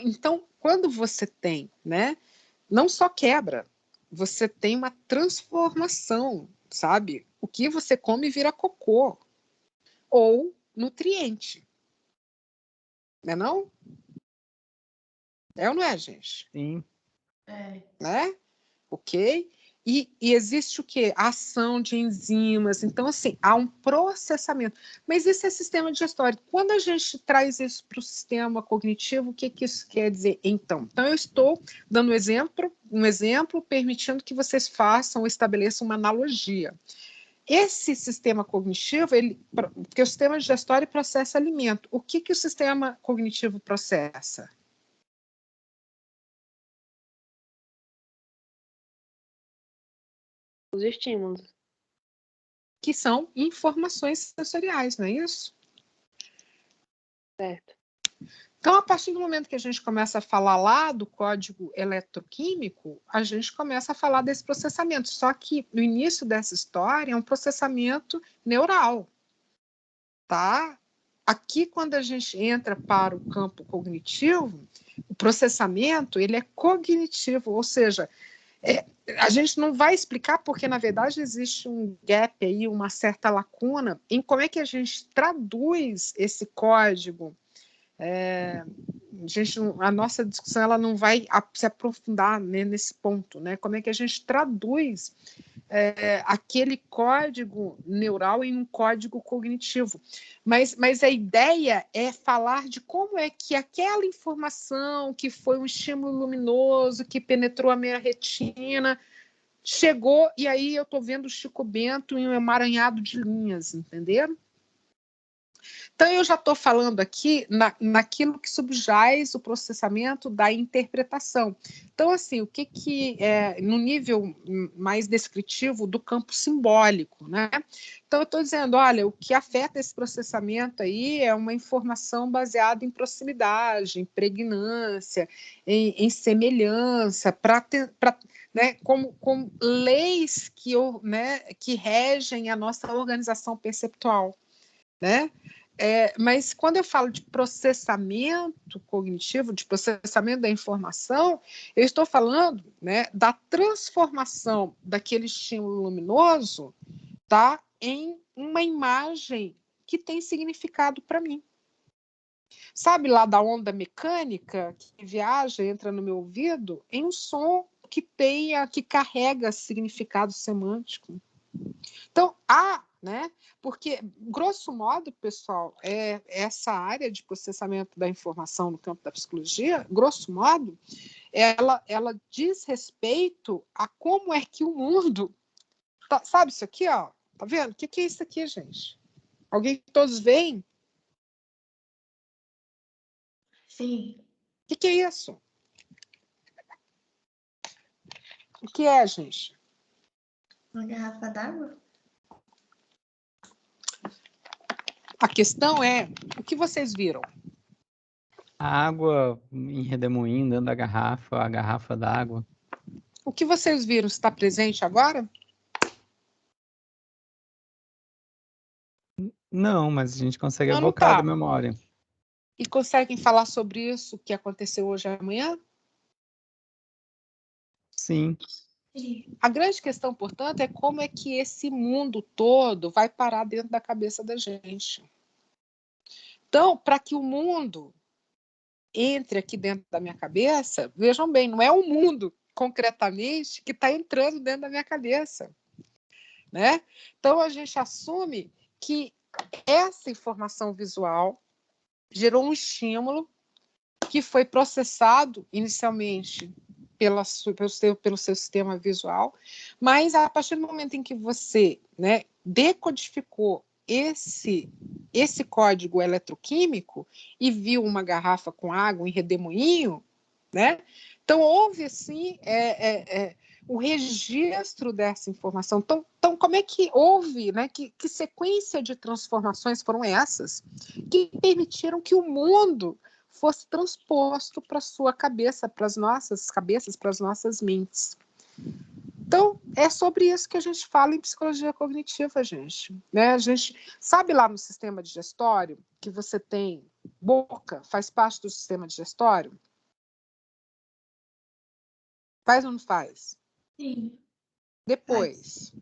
Então, quando você tem, né, não só quebra, você tem uma transformação, sabe? O que você come vira cocô ou nutriente. Não é não? É ou não é, gente? Sim. Né? Ok? E existe o quê? A ação de enzimas. Então, assim, há um processamento. Mas esse é sistema digestório. Quando a gente traz isso para o sistema cognitivo, o que isso quer dizer, então? Então, eu estou dando um exemplo, permitindo que vocês façam ou estabeleçam uma analogia. Esse sistema cognitivo, porque o sistema digestório processa alimento. O que o sistema cognitivo processa? Os estímulos. Que são informações sensoriais, não é isso? Certo. Então, a partir do momento que a gente começa a falar lá do código eletroquímico, a gente começa a falar desse processamento. Só que no início dessa história é um processamento neural, tá? Aqui, quando a gente entra para o campo cognitivo, o processamento ele é cognitivo, ou seja, a gente não vai explicar porque, na verdade, existe um gap aí, uma certa lacuna em como é que a gente traduz esse código. A nossa discussão ela não vai se aprofundar, né, nesse ponto, né? Como é que a gente traduz aquele código neural em um código cognitivo. Mas a ideia é falar de como é que aquela informação que foi um estímulo luminoso, que penetrou a minha retina, chegou, e aí eu estou vendo o Chico Bento em um emaranhado de linhas, entenderam? Então, eu já estou falando aqui naquilo que subjaz o processamento da interpretação. Então, assim, o que é no nível mais descritivo do campo simbólico, né? Então, eu estou dizendo, olha, o que afeta esse processamento aí é uma informação baseada em proximidade, em pregnância, em semelhança, né, como leis que regem a nossa organização perceptual, né? Mas quando eu falo de processamento cognitivo, de processamento da informação, eu estou falando, né, da transformação daquele estímulo luminoso, tá, em uma imagem que tem significado para mim. Sabe lá da onda mecânica que viaja, entra no meu ouvido, em um som que carrega significado semântico. Então, né? Porque, grosso modo, pessoal, essa área de processamento da informação no campo da psicologia, grosso modo, ela diz respeito a como é que o mundo... sabe isso aqui, ó? Tá vendo? O que é isso aqui, gente? Alguém todos veem? Sim. O que é isso? O que é, gente? Uma garrafa d'água? A questão é, o que vocês viram? A água em redemoinho dentro da garrafa, a garrafa d'água. O que vocês viram está presente agora? Não, mas a gente consegue Não evocar tá. da memória. E conseguem falar sobre isso que aconteceu hoje e amanhã? Sim. A grande questão, portanto, é como é que esse mundo todo vai parar dentro da cabeça da gente. Então, para que o mundo entre aqui dentro da minha cabeça, vejam bem, não é o mundo, concretamente, que está entrando dentro da minha cabeça, né? Então, a gente assume que essa informação visual gerou um estímulo que foi processado inicialmente pelo seu sistema visual, mas a partir do momento em que você, né, decodificou esse código eletroquímico e viu uma garrafa com água em redemoinho, né? Então houve assim o registro dessa informação. Então como é que houve, né? Que sequência de transformações foram essas que permitiram que o mundo fosse transposto para a sua cabeça, para as nossas cabeças, para as nossas mentes. Então, é sobre isso que a gente fala em psicologia cognitiva, gente. Né? A gente sabe lá no sistema digestório que você tem boca, faz parte do sistema digestório? Faz ou não faz? Sim. Depois.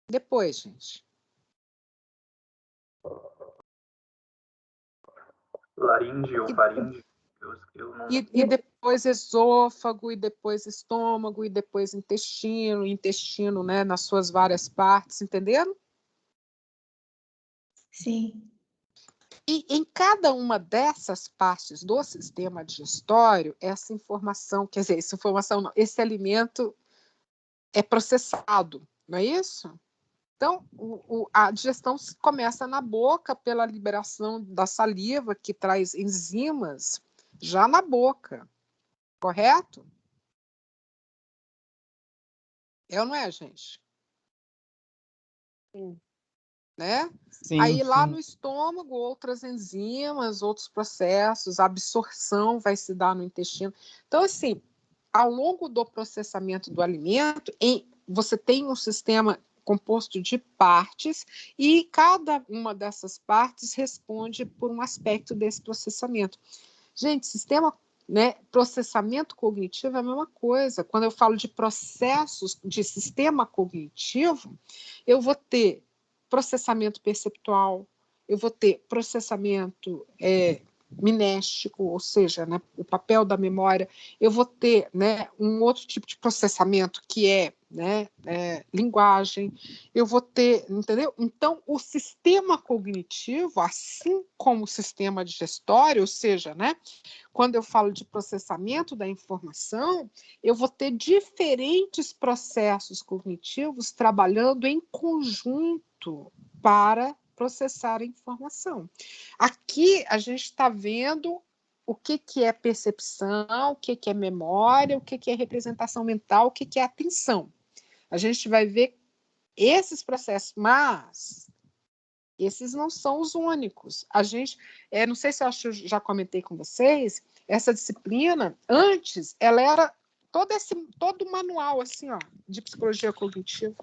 Depois, gente. Laringe ou faringe. E depois esôfago, e depois estômago, e depois intestino, né, nas suas várias partes, entenderam? Sim. E em cada uma dessas partes do sistema digestório, essa informação, quer dizer, essa informação não, esse alimento é processado, não é isso? Então, a digestão começa na boca pela liberação da saliva, que traz enzimas já na boca, correto? É ou não é, gente? Sim. Né? Sim, Aí lá sim. no estômago, outras enzimas, outros processos, a absorção vai se dar no intestino. Então, assim, ao longo do processamento do alimento, você tem um sistema composto de partes e cada uma dessas partes responde por um aspecto desse processamento. Gente, sistema, né, processamento cognitivo é a mesma coisa. Quando eu falo de processos de sistema cognitivo, eu vou ter processamento perceptual, eu vou ter processamento mnéstico, ou seja, né, o papel da memória. Eu vou ter, né, um outro tipo de processamento que é, né, linguagem. Eu vou ter, entendeu? Então, o sistema cognitivo, assim como o sistema digestório, ou seja, né, quando eu falo de processamento da informação, eu vou ter diferentes processos cognitivos trabalhando em conjunto para processar a informação. Aqui a gente está vendo o que é percepção, o que é memória, o que é representação mental, o que é atenção. A gente vai ver esses processos, mas esses não são os únicos. A gente, não sei se eu já comentei com vocês, essa disciplina, antes, ela era todo manual assim, ó, de psicologia cognitiva.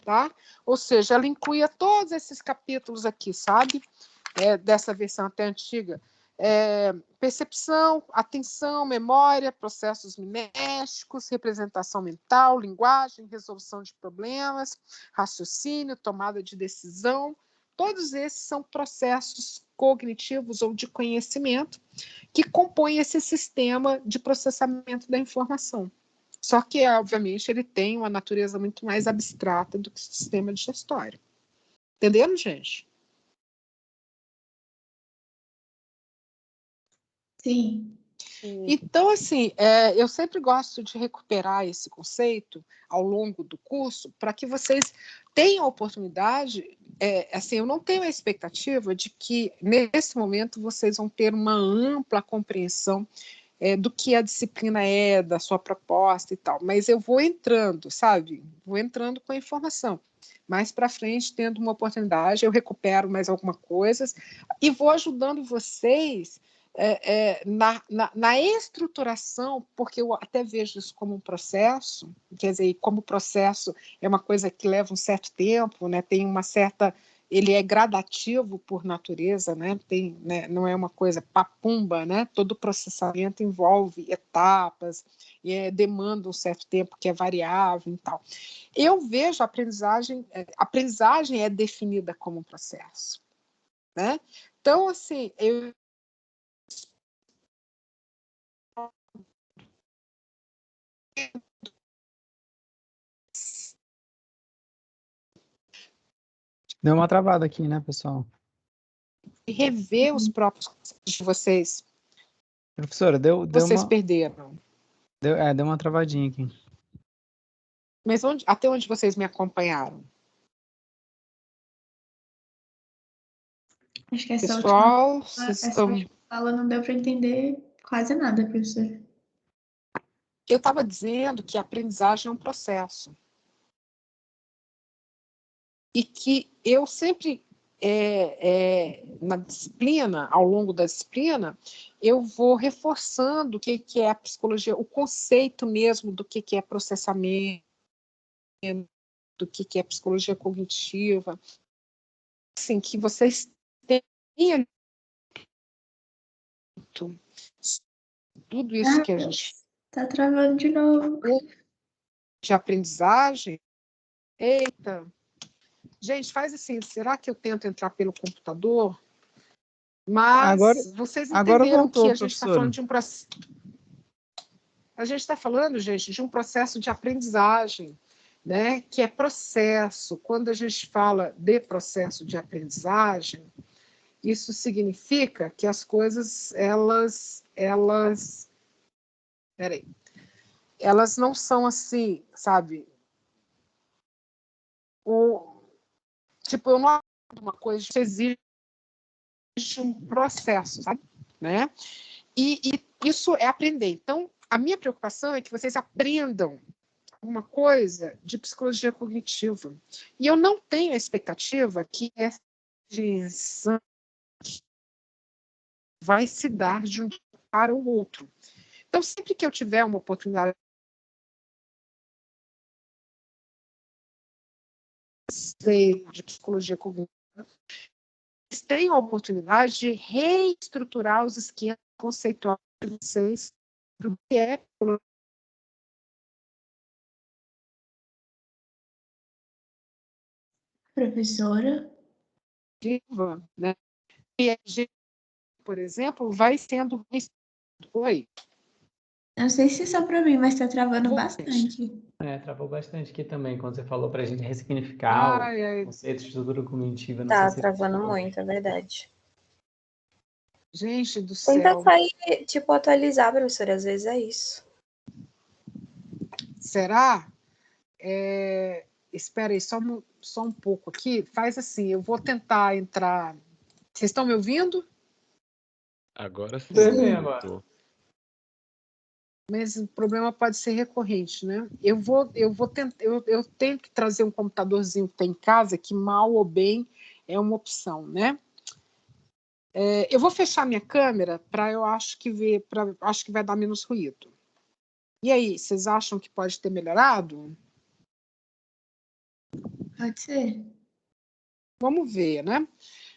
Tá? Ou seja, ela incluía todos esses capítulos aqui, sabe? Dessa versão até antiga. Percepção, atenção, memória, processos mnésticos, representação mental, linguagem, resolução de problemas, raciocínio, tomada de decisão. Todos esses são processos cognitivos ou de conhecimento que compõem esse sistema de processamento da informação. Só que, obviamente, ele tem uma natureza muito mais abstrata do que o sistema digestório. Entenderam, gente? Sim. Então, assim, eu sempre gosto de recuperar esse conceito ao longo do curso para que vocês tenham a oportunidade, assim, eu não tenho a expectativa de que, nesse momento, vocês vão ter uma ampla compreensão do que a disciplina é, da sua proposta e tal, mas eu vou entrando, sabe? Vou entrando com a informação. Mais para frente, tendo uma oportunidade, eu recupero mais alguma coisa e vou ajudando vocês na estruturação, porque eu até vejo isso como um processo, quer dizer, como processo é uma coisa que leva um certo tempo, né? Tem uma certa... Ele é gradativo por natureza, né? Não é uma coisa papumba, né? Todo processamento envolve etapas, demanda um certo tempo que é variável e tal. Eu vejo a aprendizagem é definida como um processo, né? Então, assim, Deu uma travada aqui, né, pessoal? rever os próprios conceitos de vocês. Professora, deu Vocês uma... perderam. Deu uma travadinha aqui. Mas até onde vocês me acompanharam? Acho que essa Pessoal, última fala não deu para entender quase nada, professor. Eu estava dizendo que a aprendizagem é um processo. E que eu sempre, na disciplina, ao longo da disciplina, eu vou reforçando o que é a psicologia, o conceito mesmo do que é processamento, do que é psicologia cognitiva. Assim, que vocês tenham tudo isso que a gente... Tá travando de novo. De aprendizagem. Eita! Gente, faz assim, será que eu tento entrar pelo computador? Mas vocês entenderam que a gente está falando de um processo. A gente está falando, gente, de um processo de aprendizagem, né? Que é processo. Quando a gente fala de processo de aprendizagem, isso significa que as coisas, elas não são assim, sabe? Tipo, eu não uma coisa que exige um processo, sabe? Né? E isso é aprender. Então, a minha preocupação é que vocês aprendam uma coisa de psicologia cognitiva. E eu não tenho a expectativa que essa dimensão vai se dar de um para o outro. Então, sempre que eu tiver uma oportunidade de psicologia cognitiva, vocês têm a oportunidade de reestruturar os esquemas conceituais de vocês do que é Professora? né? E a gente por exemplo, vai sendo... Oi? Não sei se só para mim, mas está travando bastante. Travou bastante aqui também, quando você falou para a gente ressignificar o conceito de estrutura cognitiva. Tá travando muito, é verdade. Gente do céu. Tenta sair, tipo, atualizar, professora, às vezes é isso. Será? Espera aí, só um pouco aqui. Faz assim, eu vou tentar entrar... Vocês estão me ouvindo? Agora sim. Agora. Mas o problema pode ser recorrente, né? Eu tenho que trazer um computadorzinho que tem em casa, que mal ou bem é uma opção, né? Eu vou fechar minha câmera para acho que vai dar menos ruído. E aí, vocês acham que pode ter melhorado? Pode ser. Vamos ver, né?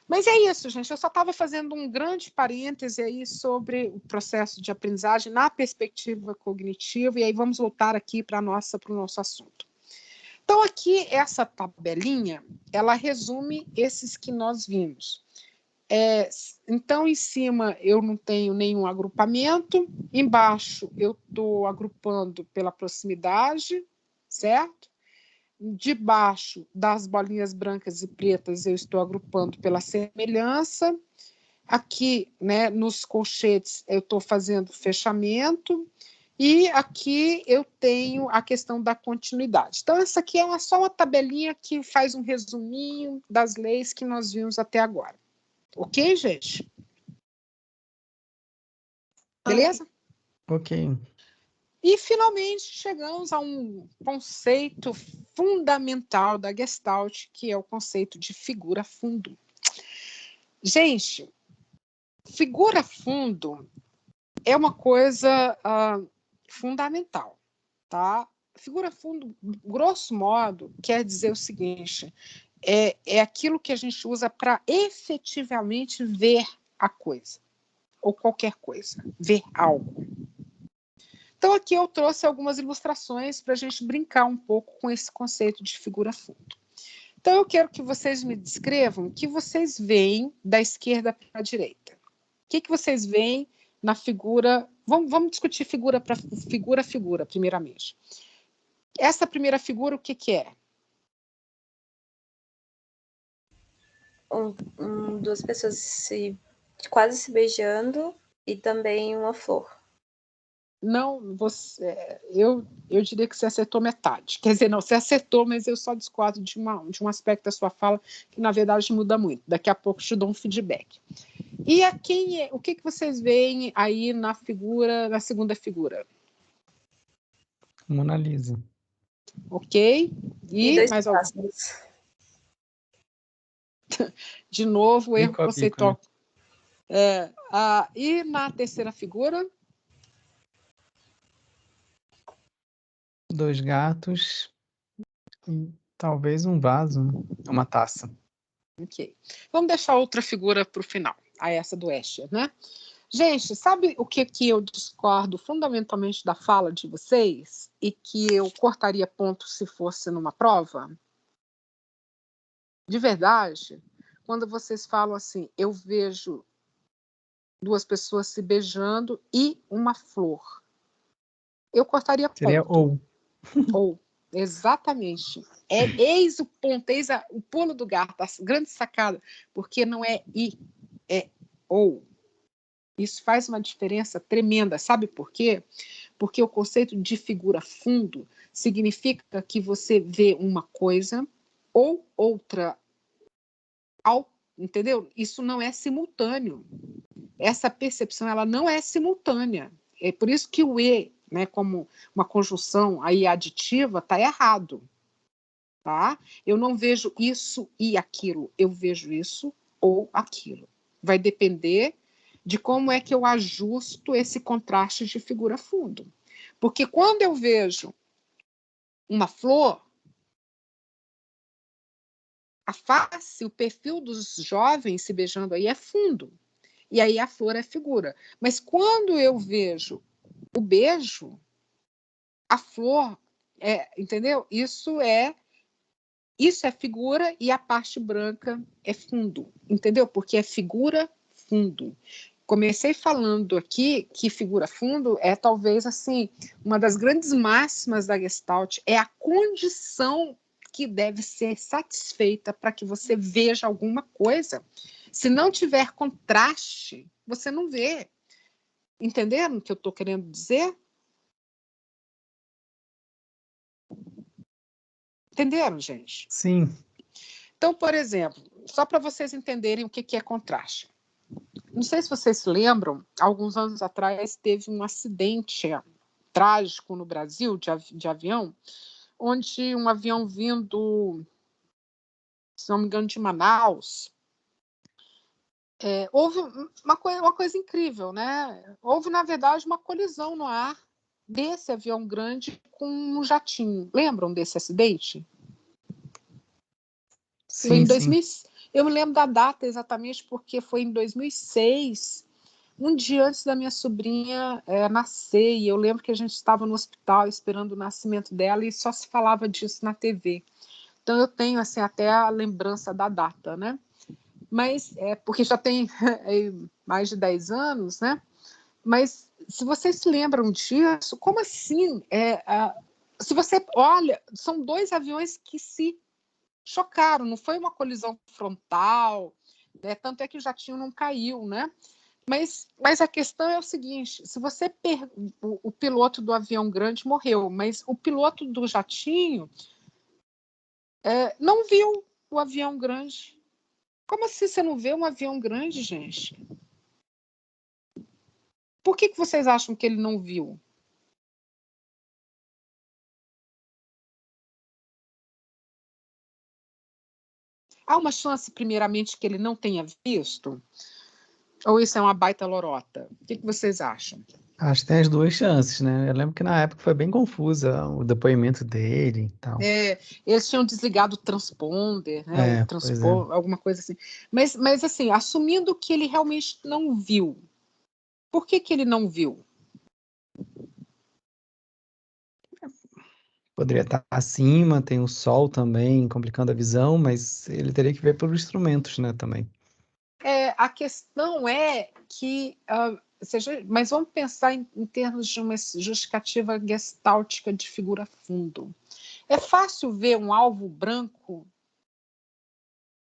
Mas é isso, gente. Eu só estava fazendo um grande parêntese aí sobre o processo de aprendizagem na perspectiva cognitiva, e aí vamos voltar aqui para o nosso assunto. Então, aqui, essa tabelinha, ela resume esses que nós vimos. Então, em cima, eu não tenho nenhum agrupamento, embaixo, eu estou agrupando pela proximidade, certo? Debaixo das bolinhas brancas e pretas, eu estou agrupando pela semelhança. Aqui, né, nos colchetes, eu estou fazendo fechamento. E aqui eu tenho a questão da continuidade. Então, essa aqui é só uma tabelinha que faz um resuminho das leis que nós vimos até agora. Ok, gente? Beleza? Ok. E, finalmente, chegamos a um conceito fundamental da Gestalt, que é o conceito de figura-fundo. Gente, figura-fundo é uma coisa fundamental, tá? Figura-fundo, grosso modo, quer dizer o seguinte, é aquilo que a gente usa para efetivamente ver a coisa, ou qualquer coisa, ver algo. Então, aqui eu trouxe algumas ilustrações para a gente brincar um pouco com esse conceito de figura-fundo. Então, eu quero que vocês me descrevam o que vocês veem da esquerda para a direita. O que vocês veem na figura... Vamos discutir figura para figura, primeiramente. Essa primeira figura, o que é? Duas pessoas quase se beijando e também uma flor. Não, eu diria que você acertou metade. Quer dizer, não, você acertou, mas eu só discordo de um aspecto da sua fala que, na verdade, muda muito. Daqui a pouco eu te dou um feedback. E o que vocês veem aí na segunda figura? Mona Lisa. Ok. E dois mais pássaros. De novo, erro Bico a conceitual. bico, né? E na terceira figura? Dois gatos e talvez um vaso, uma taça. Ok. Vamos deixar outra figura para o final, essa do Escher, né? Gente, sabe o que eu discordo fundamentalmente da fala de vocês e que eu cortaria ponto se fosse numa prova? De verdade, quando vocês falam assim, eu vejo duas pessoas se beijando e uma flor. Eu cortaria ponto. Seria ou. Ou, exatamente. Eis o ponto, eis o pulo do gato, a grande sacada, porque não é e, é ou. Isso faz uma diferença tremenda. Sabe por quê? Porque o conceito de figura-fundo significa que você vê uma coisa ou outra, entendeu? Isso não é simultâneo. Essa percepção ela não é simultânea. É por isso que o e, né, como uma conjunção aí aditiva, está errado. Tá? Eu não vejo isso e aquilo, eu vejo isso ou aquilo. Vai depender de como é que eu ajusto esse contraste de figura-fundo. Porque quando eu vejo uma flor, a face, o perfil dos jovens se beijando aí é fundo. E aí a flor é figura. Mas quando eu vejo o beijo, a flor, entendeu? Isso é figura e a parte branca é fundo, entendeu? Porque é figura, fundo. comecei falando aqui que figura fundo é talvez assim uma das grandes máximas da Gestalt, é a condição que deve ser satisfeita para que você veja alguma coisa. Se não tiver contraste, você não vê. Entenderam o que eu estou querendo dizer? Entenderam, gente? Sim. Então, por exemplo, só para vocês entenderem o que é contraste. Não sei se vocês se lembram, alguns anos atrás teve um acidente trágico no Brasil de avião, onde um avião vindo, se não me engano, de Manaus, houve uma coisa incrível, né? Houve, na verdade, uma colisão no ar desse avião grande com um jatinho. Lembram desse acidente? Sim, Foi em sim. 2000, eu me lembro da data exatamente porque foi em 2006, um dia antes da minha sobrinha nascer, e eu lembro que a gente estava no hospital esperando o nascimento dela e só se falava disso na TV. Então eu tenho assim até a lembrança da data, né? Mas porque já tem mais de 10 anos, né? Mas se vocês se lembram disso, como assim? Se você olha, são dois aviões que se chocaram, não foi uma colisão frontal, né? Tanto é que o jatinho não caiu, né? Mas a questão é o seguinte: se você o piloto do avião grande morreu, mas o piloto do jatinho não viu o avião grande. Como assim você não vê um avião grande, gente? Por que vocês acham que ele não viu? Há uma chance, primeiramente, que ele não tenha visto? Ou isso é uma baita lorota? O que vocês acham? Acho que tem as duas chances, né? Eu lembro que na época foi bem confusa o depoimento dele e tal. Eles tinham desligado o transponder, né? Pois é. Alguma coisa assim. Mas assim, assumindo que ele realmente não viu, por que ele não viu? Poderia estar acima, tem o sol também complicando a visão, mas ele teria que ver pelos instrumentos, né, também. A questão é que, mas vamos pensar em termos de uma justificativa gestáltica de figura fundo. É fácil ver um alvo branco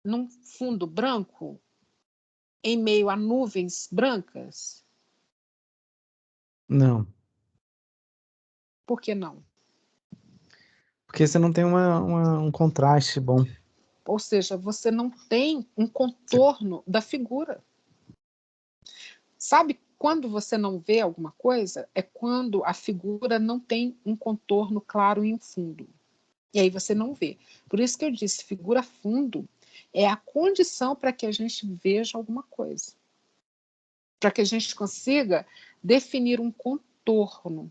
num fundo branco em meio a nuvens brancas? Não. Por que não? Porque você não tem um contraste bom. Ou seja, você não tem um contorno da figura. Sabe quando você não vê alguma coisa? É quando a figura não tem um contorno claro em fundo. E aí você não vê. Por isso que eu disse, figura fundo é a condição para que a gente veja alguma coisa. Para que a gente consiga definir um contorno,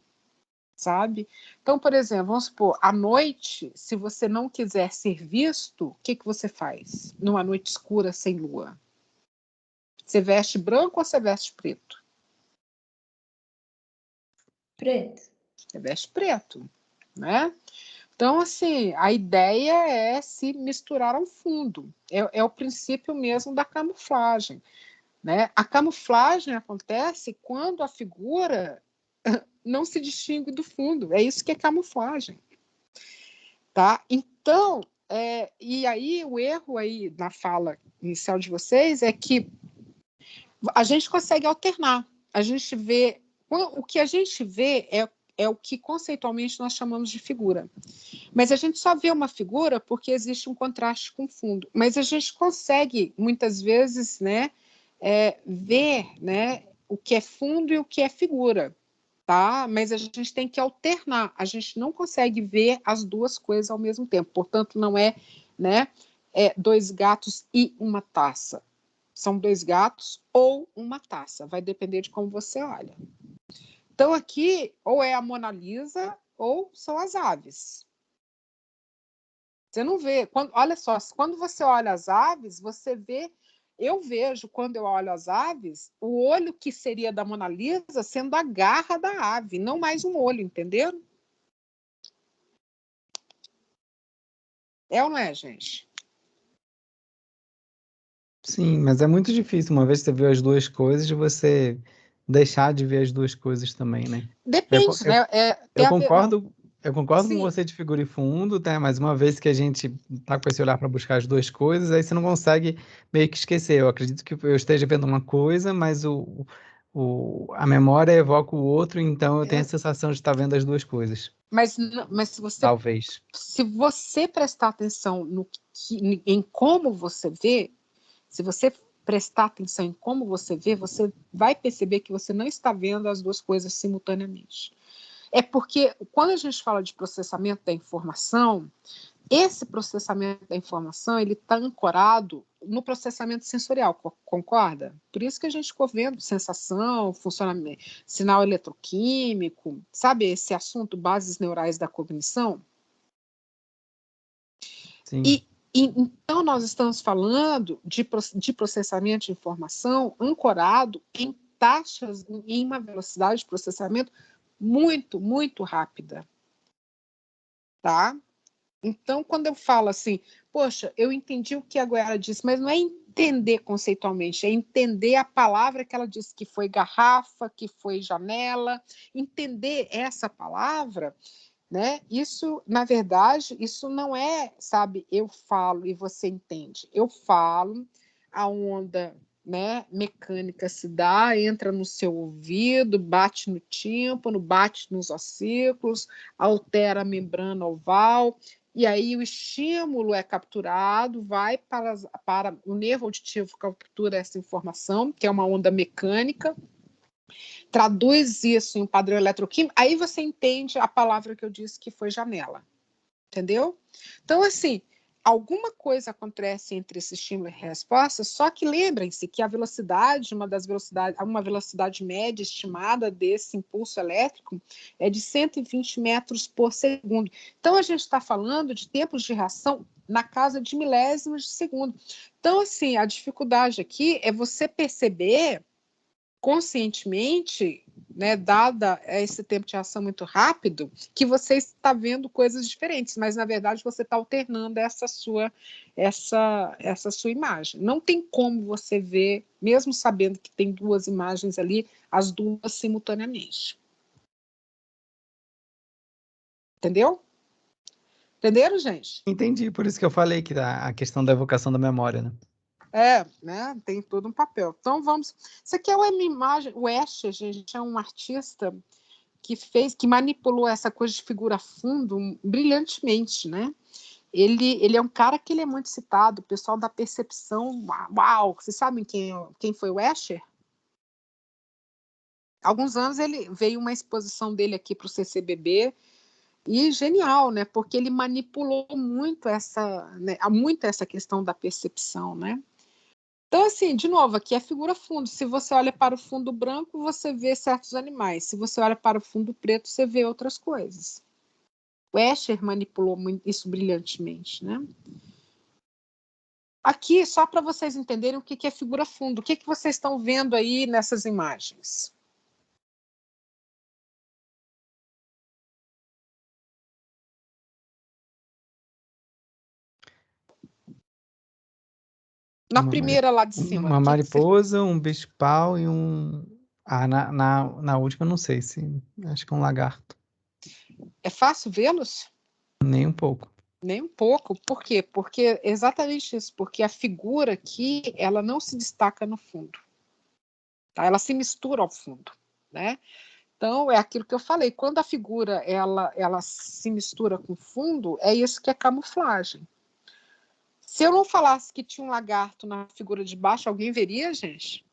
sabe? Então, por exemplo, vamos supor, à noite, se você não quiser ser visto, o que você faz numa noite escura sem lua? Você veste branco ou você veste preto? Preto. Você veste preto, né? Então, assim, a ideia é se misturar ao fundo. É o princípio mesmo da camuflagem, né? A camuflagem acontece quando a figura não se distingue do fundo. É isso que é camuflagem, tá? Então, e aí o erro aí na fala inicial de vocês é que a gente consegue alternar. A gente vê... O que a gente vê é o que conceitualmente nós chamamos de figura. Mas a gente só vê uma figura porque existe um contraste com o fundo. Mas a gente consegue, muitas vezes, né, ver, né, o que é fundo e o que é figura. Tá? Mas a gente tem que alternar. A gente não consegue ver as duas coisas ao mesmo tempo. Portanto, não é, né, dois gatos e uma taça. São dois gatos ou uma taça. Vai depender de como você olha. Então, aqui, ou é a Mona Lisa ou são as aves. Você não vê. Olha só, quando você olha as aves, você vê... Eu vejo, quando eu olho as aves, o olho que seria da Mona Lisa sendo a garra da ave, não mais um olho, entenderam? É ou não é, gente? Sim, mas é muito difícil, uma vez que você viu as duas coisas, de você deixar de ver as duas coisas também, né? Depende, né? Eu concordo, eu concordo com Sim. você de figura e fundo, né? Mas uma vez que a gente tá com esse olhar para buscar as duas coisas, aí você não consegue meio que esquecer. Eu acredito que eu esteja vendo uma coisa, mas a memória evoca o outro, então eu tenho a sensação de estar vendo as duas coisas. Mas Talvez. Se você prestar atenção em como você vê, se você prestar atenção em como você vê, você vai perceber que você não está vendo as duas coisas simultaneamente. É porque quando a gente fala de processamento da informação, esse processamento da informação ele está ancorado no processamento sensorial, concorda? Por isso que a gente ficou vendo sensação, funcionamento, sinal eletroquímico, sabe esse assunto, bases neurais da cognição? Sim. E então nós estamos falando de processamento de informação ancorado em taxas, em uma velocidade de processamento muito, muito rápida. Tá? Então, quando eu falo assim, poxa, eu entendi o que a Goiara disse, mas não é entender conceitualmente, é entender a palavra que ela disse, que foi garrafa, que foi janela, entender essa palavra, né? Isso, na verdade, isso não é, sabe, eu falo e você entende. Eu falo, a onda, né, mecânica se dá, entra no seu ouvido, bate no tímpano, bate nos ossículos, altera a membrana oval, e aí o estímulo é capturado, vai para o nervo auditivo, captura essa informação, que é uma onda mecânica, traduz isso em um padrão eletroquímico, aí você entende a palavra que eu disse que foi janela, entendeu? Então, assim, alguma coisa acontece entre esse estímulo e resposta, só que lembrem-se que a velocidade, uma velocidade média estimada desse impulso elétrico é de 120 metros por segundo. Então, a gente está falando de tempos de reação na casa de milésimos de segundo. Então, assim, a dificuldade aqui é você perceber conscientemente, né, dada esse tempo de ação muito rápido, que você está vendo coisas diferentes, mas na verdade você está alternando essa sua imagem. Não tem como você ver, mesmo sabendo que tem duas imagens ali, as duas simultaneamente. Entendeu? Entenderam, gente? Entendi, por isso que eu falei que a questão da evocação da memória, né? Né? Tem todo um papel. Então vamos. Isso aqui é uma imagem. O Escher, gente, é um artista que manipulou essa coisa de figura fundo brilhantemente, né? Ele é um cara que ele é muito citado, o pessoal da percepção. Uau! Vocês sabem quem foi o Escher? Há alguns anos ele veio uma exposição dele aqui para o CCBB. E genial, né? Porque ele manipulou muito essa questão da percepção, né? Então, assim, de novo, aqui é figura fundo. Se você olha para o fundo branco, você vê certos animais. Se você olha para o fundo preto, você vê outras coisas. O Escher manipulou isso brilhantemente, né? Aqui, só para vocês entenderem o que é figura fundo. O que vocês estão vendo aí nessas imagens? Na primeira lá de cima. Uma mariposa, um bicho-pau e um... na última não sei se... Acho que é um lagarto. É fácil vê-los? Nem um pouco. Nem um pouco. Por quê? Porque exatamente isso. Porque a figura aqui, ela não se destaca no fundo. Tá? Ela se mistura ao fundo, né? Então, é aquilo que eu falei. Quando a figura ela se mistura com o fundo, é isso que é camuflagem. Se eu não falasse que tinha um lagarto na figura de baixo, alguém veria, gente?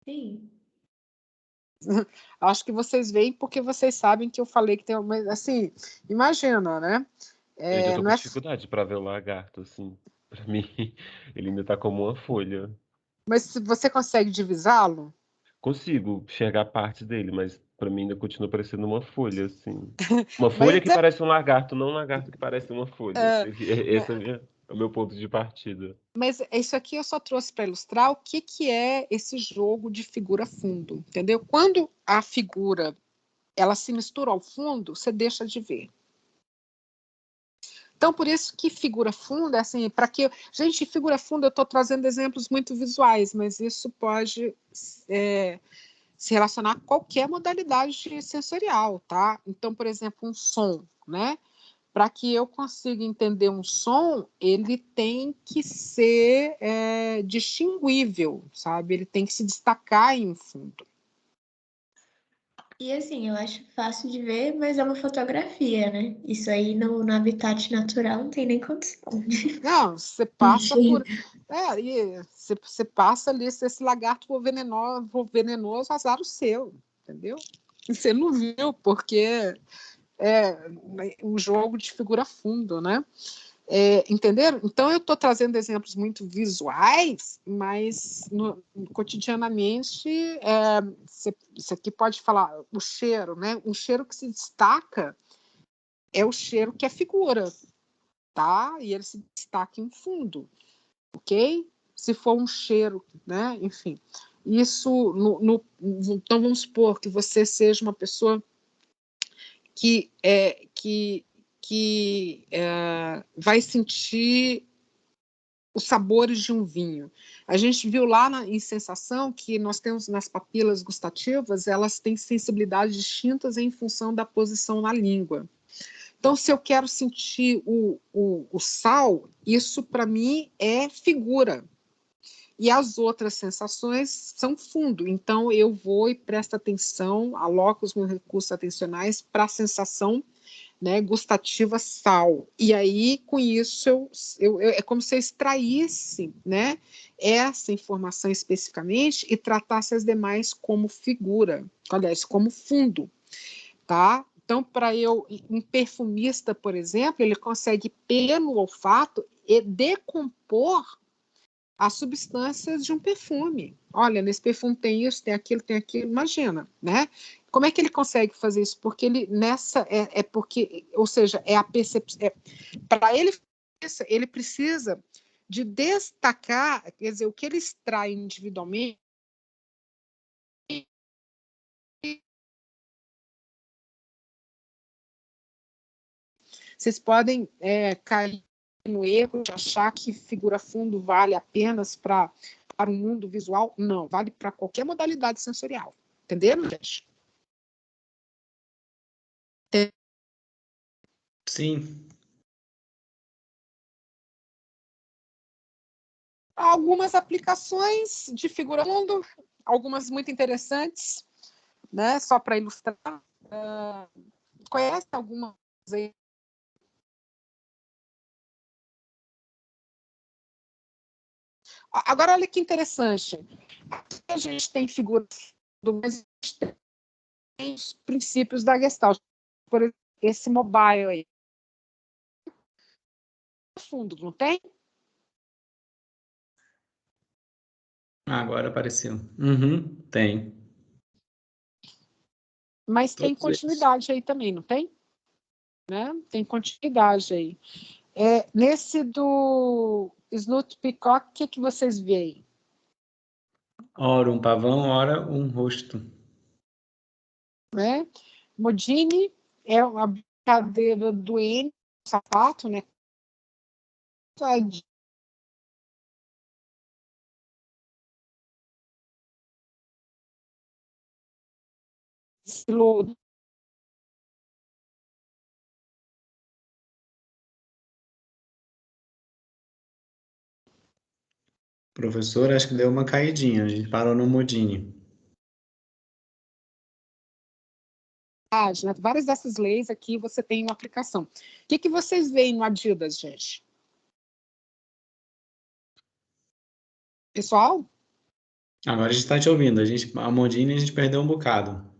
Sim. Acho que vocês veem porque vocês sabem que eu falei que tem uma... Assim, imagina, né? Eu ainda tô não com é... dificuldade pra ver o lagarto, assim. Pra mim, ele ainda tá como uma folha. Mas se você consegue divisá-lo? Consigo enxergar parte dele, mas pra mim ainda continua parecendo uma folha, assim. Uma folha Mas que parece um lagarto, não um lagarto que parece uma folha. Esse né? é o meu ponto de partida. Mas isso aqui eu só trouxe para ilustrar o que é esse jogo de figura fundo, entendeu? Quando a figura ela se mistura ao fundo, você deixa de ver. Então, por isso que figura funda, assim, para que... Gente, figura funda, eu estou trazendo exemplos muito visuais, mas isso pode se relacionar a qualquer modalidade sensorial, tá? Então, por exemplo, um som, né? Para que eu consiga entender um som, ele tem que ser distinguível, sabe? Ele tem que se destacar em um fundo. E assim, eu acho fácil de ver, mas é uma fotografia, né? Isso aí no habitat natural não tem nem condição. Não, você passa por... você passa ali, se esse lagarto for venenoso, azar o seu, entendeu? Você não viu, porque um jogo de figura fundo, né? Entenderam? Então, eu estou trazendo exemplos muito visuais, mas cotidianamente, isso aqui pode falar o cheiro, né? Um cheiro que se destaca é o cheiro que é figura, tá? E ele se destaca em fundo, ok? Se for um cheiro, né? Enfim, isso, então vamos supor que você seja uma pessoa que vai sentir os sabores de um vinho. A gente viu lá em sensação que nós temos nas papilas gustativas, elas têm sensibilidades distintas em função da posição na língua. Então, se eu quero sentir o sal, isso para mim é figura. E as outras sensações são fundo. Então, eu vou e presto atenção, aloco os meus recursos atencionais para a sensação, né, gustativa sal. E aí, com isso, é como se eu extraísse, né, essa informação especificamente e tratasse as demais como figura, aliás, como fundo, tá? Então, um perfumista, por exemplo, ele consegue, pelo olfato, decompor as substâncias de um perfume. Olha, nesse perfume tem isso, tem aquilo, imagina, né? Como é que ele consegue fazer isso? Porque ele porque, ou seja, é a percepção. Para ele precisa de destacar, quer dizer, o que ele extrai individualmente. Vocês podem cair no erro de achar que figura fundo vale apenas para o mundo visual. Não, vale para qualquer modalidade sensorial. Entenderam, gente? Sim. Algumas aplicações de figura fundo, algumas muito interessantes, né? Só para ilustrar. Conhece algumas aí? Agora, olha que interessante. Aqui a gente tem figuras do mas tem os princípios da Gestalt. Por exemplo, esse mobile aí. Fundo, não tem? Agora apareceu. Uhum, tem. Mas tem continuidade aí também, não tem? Né? Tem continuidade aí. Nesse do Snoot Peacock, o que vocês veem? Ora um pavão, ora um rosto. Né? Modini é uma brincadeira do N, sapato, né? Estilo Professor, acho que deu uma caidinha. A gente parou no Modini. né? Várias dessas leis aqui você tem uma aplicação. O que vocês veem no Adidas, gente? Pessoal? Agora a gente está te ouvindo. A Modini a gente perdeu um bocado.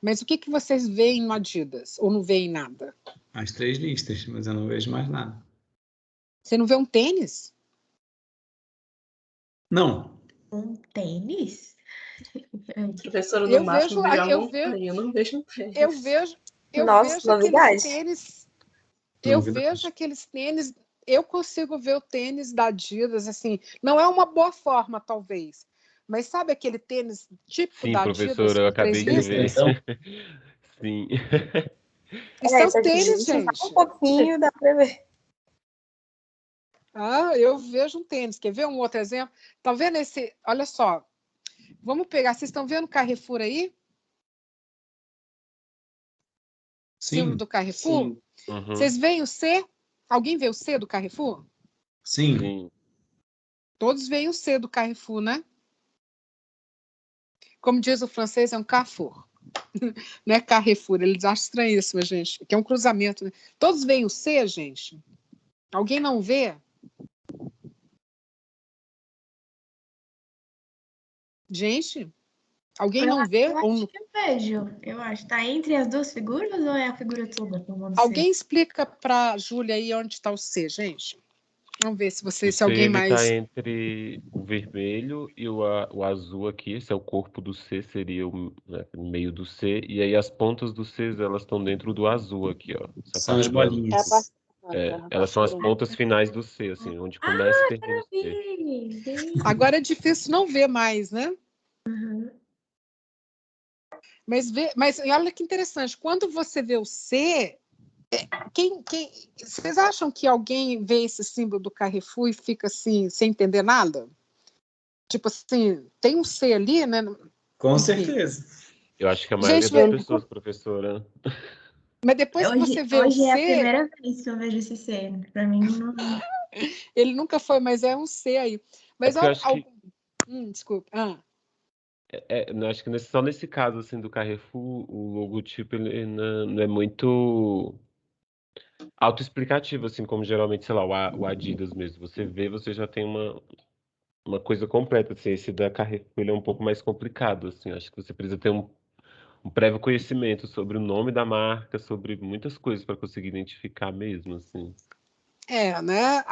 Mas o que vocês veem no Adidas? Ou não veem nada? As 3 listas, mas eu não vejo mais nada. Você não vê um tênis? Não. Um tênis? Professora do máximo virar eu não vejo um tênis. Eu vejo novidade. Aqueles tênis. Eu vejo aqueles tênis. Eu consigo ver o tênis da Adidas, assim, não é uma boa forma, talvez. Mas sabe aquele tênis típico Sim, da professora, Adidas? eu acabei de ver. Então, Sim. Isso é o tênis, Só gente. um pouquinho, dá para ver. Ah, eu vejo um tênis. Quer ver um outro exemplo? Tá vendo esse? Olha só. Vamos pegar. Vocês estão vendo o Carrefour aí? Símbolo Sim, do Carrefour? sim, Uhum. Vocês veem o C? Alguém vê o C do Carrefour? sim. Sim. Todos veem o C do Carrefour, né? Como diz o francês, é um Carrefour. Não é Carrefour. Eles acham estranhíssimo, gente. Que é um cruzamento, né? Todos veem o C, gente? Alguém não vê? Gente, alguém não vê? Eu acho que eu vejo. Eu acho. Tá entre as duas figuras ou é a figura toda? Alguém explica para a Júlia aí onde está o C, gente? Vamos ver se O se C, alguém ele mais. tá entre o vermelho e o azul aqui. Esse é o corpo do C, seria né, o meio do C. E aí as pontas do C, elas estão dentro do azul aqui, ó. Essa São as parte do azul. bolinhas. Elas são as pontas finais do C, assim, onde começa e termina o C. Agora é difícil não ver mais, né? Mas olha que interessante. Quando você vê o C, vocês acham que alguém vê esse símbolo do Carrefour e fica assim, sem entender nada? Tipo assim, tem um C ali, né? Com Enfim. certeza. Eu acho que a maioria Gente, das pessoas, professora. Mas depois que você vê o Hoje é a C, primeira vez que eu vejo esse C. Para mim, não. ele nunca foi, mas é um C aí. Mas porque eu acho que desculpa. eu acho que só nesse caso assim do Carrefour, o logotipo ele não é muito autoexplicativo, assim como geralmente, sei lá, o Adidas mesmo. Você vê, você já tem uma coisa completa, assim. Esse da Carrefour ele é um pouco mais complicado, assim. Acho que você precisa ter um prévio conhecimento sobre o nome da marca, sobre muitas coisas para conseguir identificar mesmo, assim. Né?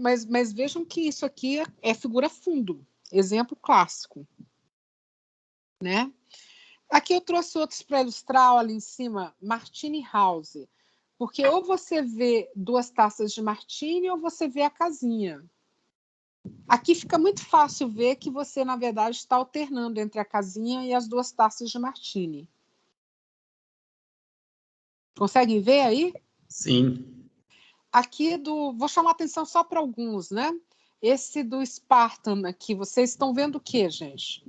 Mas vejam que isso aqui é figura fundo, exemplo clássico, né? Aqui eu trouxe outros para ilustrar, olha em cima, Martini House, porque ou você vê duas taças de Martini ou você vê a casinha. Aqui fica muito fácil ver que você, na verdade, está alternando entre a casinha e as duas taças de Martini. Conseguem ver aí? Sim. Aqui vou chamar atenção só para alguns, né? Esse do Spartan aqui, vocês estão vendo o que, gente?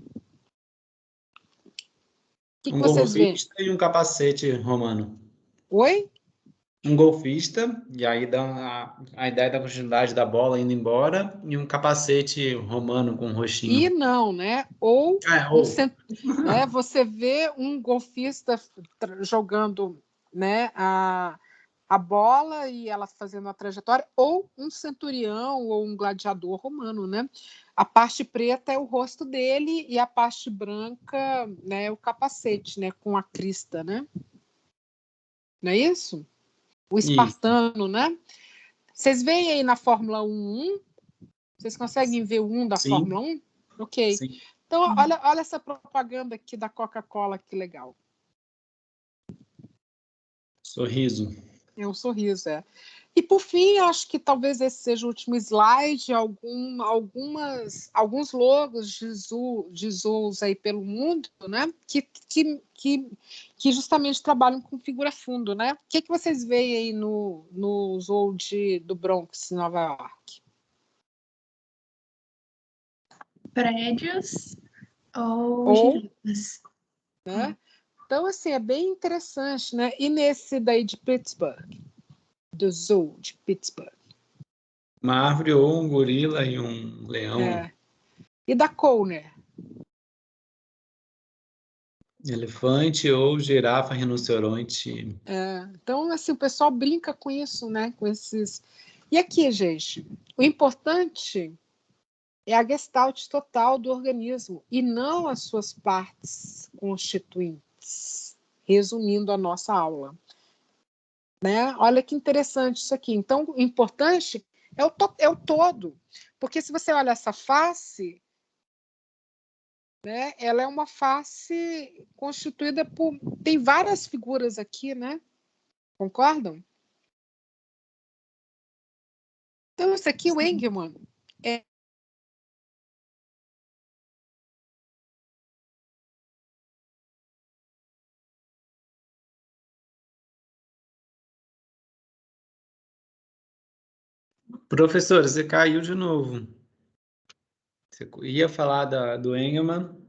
O que vocês veem? Golfista e um capacete romano. Oi? Um golfista, e aí dá a ideia da continuidade da bola indo embora, e um capacete romano com um roxinho. E não, né? Ou ou. Você vê um golfista jogando, né, a bola e ela fazendo a trajetória, ou um centurião ou um gladiador romano, né? A parte preta é o rosto dele e a parte branca, né, é o capacete, né, com a crista, né? Não é isso? O espartano, né? Vocês veem aí na Fórmula 1? Vocês conseguem ver o 1 da Sim. Fórmula 1? Ok. Sim. Então, olha essa propaganda aqui da Coca-Cola, que legal. Sorriso. É um sorriso, é. E, por fim, acho que talvez esse seja o último slide, alguns logos de zoos aí pelo mundo, né? Que justamente trabalham com figura fundo, né? O que vocês veem aí no zoo do Bronx, em Nova York? Prédios ou girafas. Né? Então, assim, é bem interessante, né? E nesse daí de Pittsburgh, do zoo de Pittsburgh? Uma árvore ou um gorila e um leão. E da Kohner? Elefante ou girafa, rinoceronte. Então, assim, o pessoal brinca com isso, né? Com esses. E aqui, gente, o importante é a gestalt total do organismo e não as suas partes constituintes, resumindo a nossa aula. Né? Olha que interessante isso aqui. Então, o importante é o todo. Porque se você olha essa face, né, ela é uma face constituída por. Tem várias figuras aqui, né? Concordam? Então, isso aqui, o Engelmann, é Professor, você caiu de novo. Você ia falar do Engelmann,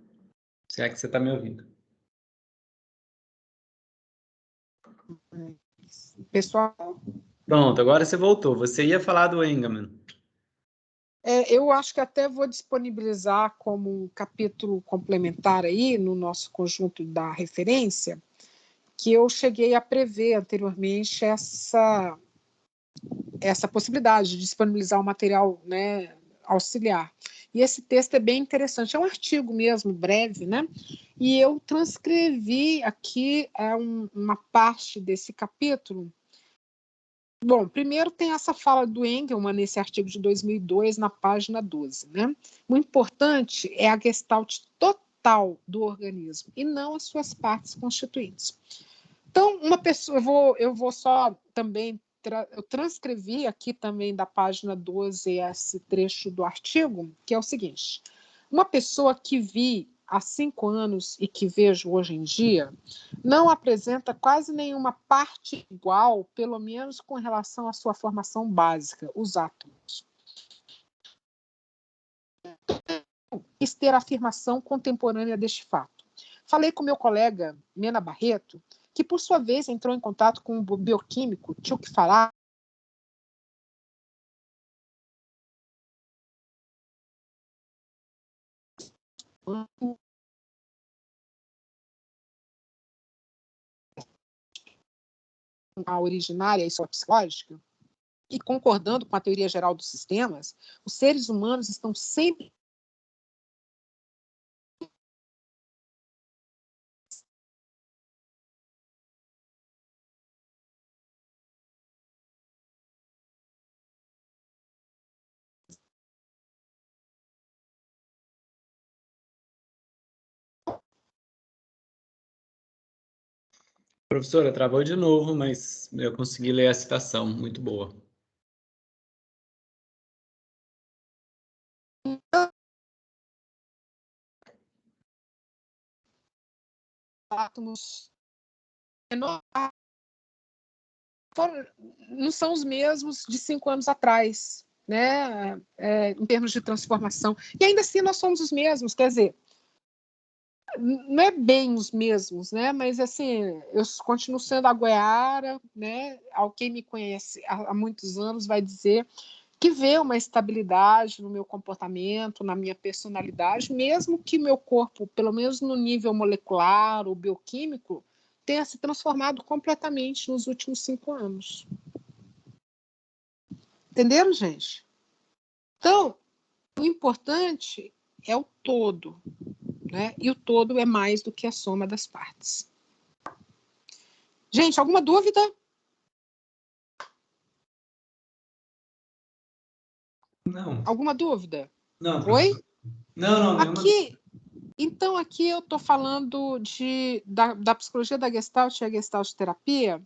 se é que você está me ouvindo. Pessoal? Pronto, agora você voltou. Você ia falar do Engelmann. Eu acho que até vou disponibilizar como um capítulo complementar aí no nosso conjunto da referência, que eu cheguei a prever anteriormente essa possibilidade de disponibilizar um material, né, auxiliar. E esse texto é bem interessante, é um artigo mesmo, breve, né? E eu transcrevi aqui uma parte desse capítulo. Bom, primeiro tem essa fala do Engelmann nesse artigo de 2002, na página 12, né? O importante é a gestalt total do organismo e não as suas partes constituintes. Então, uma pessoa, eu vou só também, eu transcrevi aqui também da página 12 esse trecho do artigo, que é o seguinte: uma pessoa que vi há 5 anos e que vejo hoje em dia não apresenta quase nenhuma parte igual, pelo menos com relação à sua formação básica, os átomos. Ter a afirmação contemporânea deste fato. Falei com meu colega Mena Barreto, que por sua vez entrou em contato com o bioquímico Chuck Farah, a originária e sua psicológica, e concordando com a teoria geral dos sistemas, os seres humanos estão sempre Professora, travou de novo, mas eu consegui ler a citação, muito boa. átomos não são os mesmos de 5 anos atrás, né? Em termos de transformação. E ainda assim nós somos os mesmos, quer dizer, não é bem os mesmos, né? Mas assim, eu continuo sendo a Goiara, né? Quem me conhece há muitos anos vai dizer que vê uma estabilidade no meu comportamento, na minha personalidade, mesmo que meu corpo, pelo menos no nível molecular ou bioquímico, tenha se transformado completamente nos últimos 5 anos. Entenderam, gente? Então, o importante é o todo, né? E o todo é mais do que a soma das partes. Gente, alguma dúvida? Não. Alguma dúvida? Não. Oi? Não. Então, aqui eu estou falando da psicologia da Gestalt e a Gestalt terapia.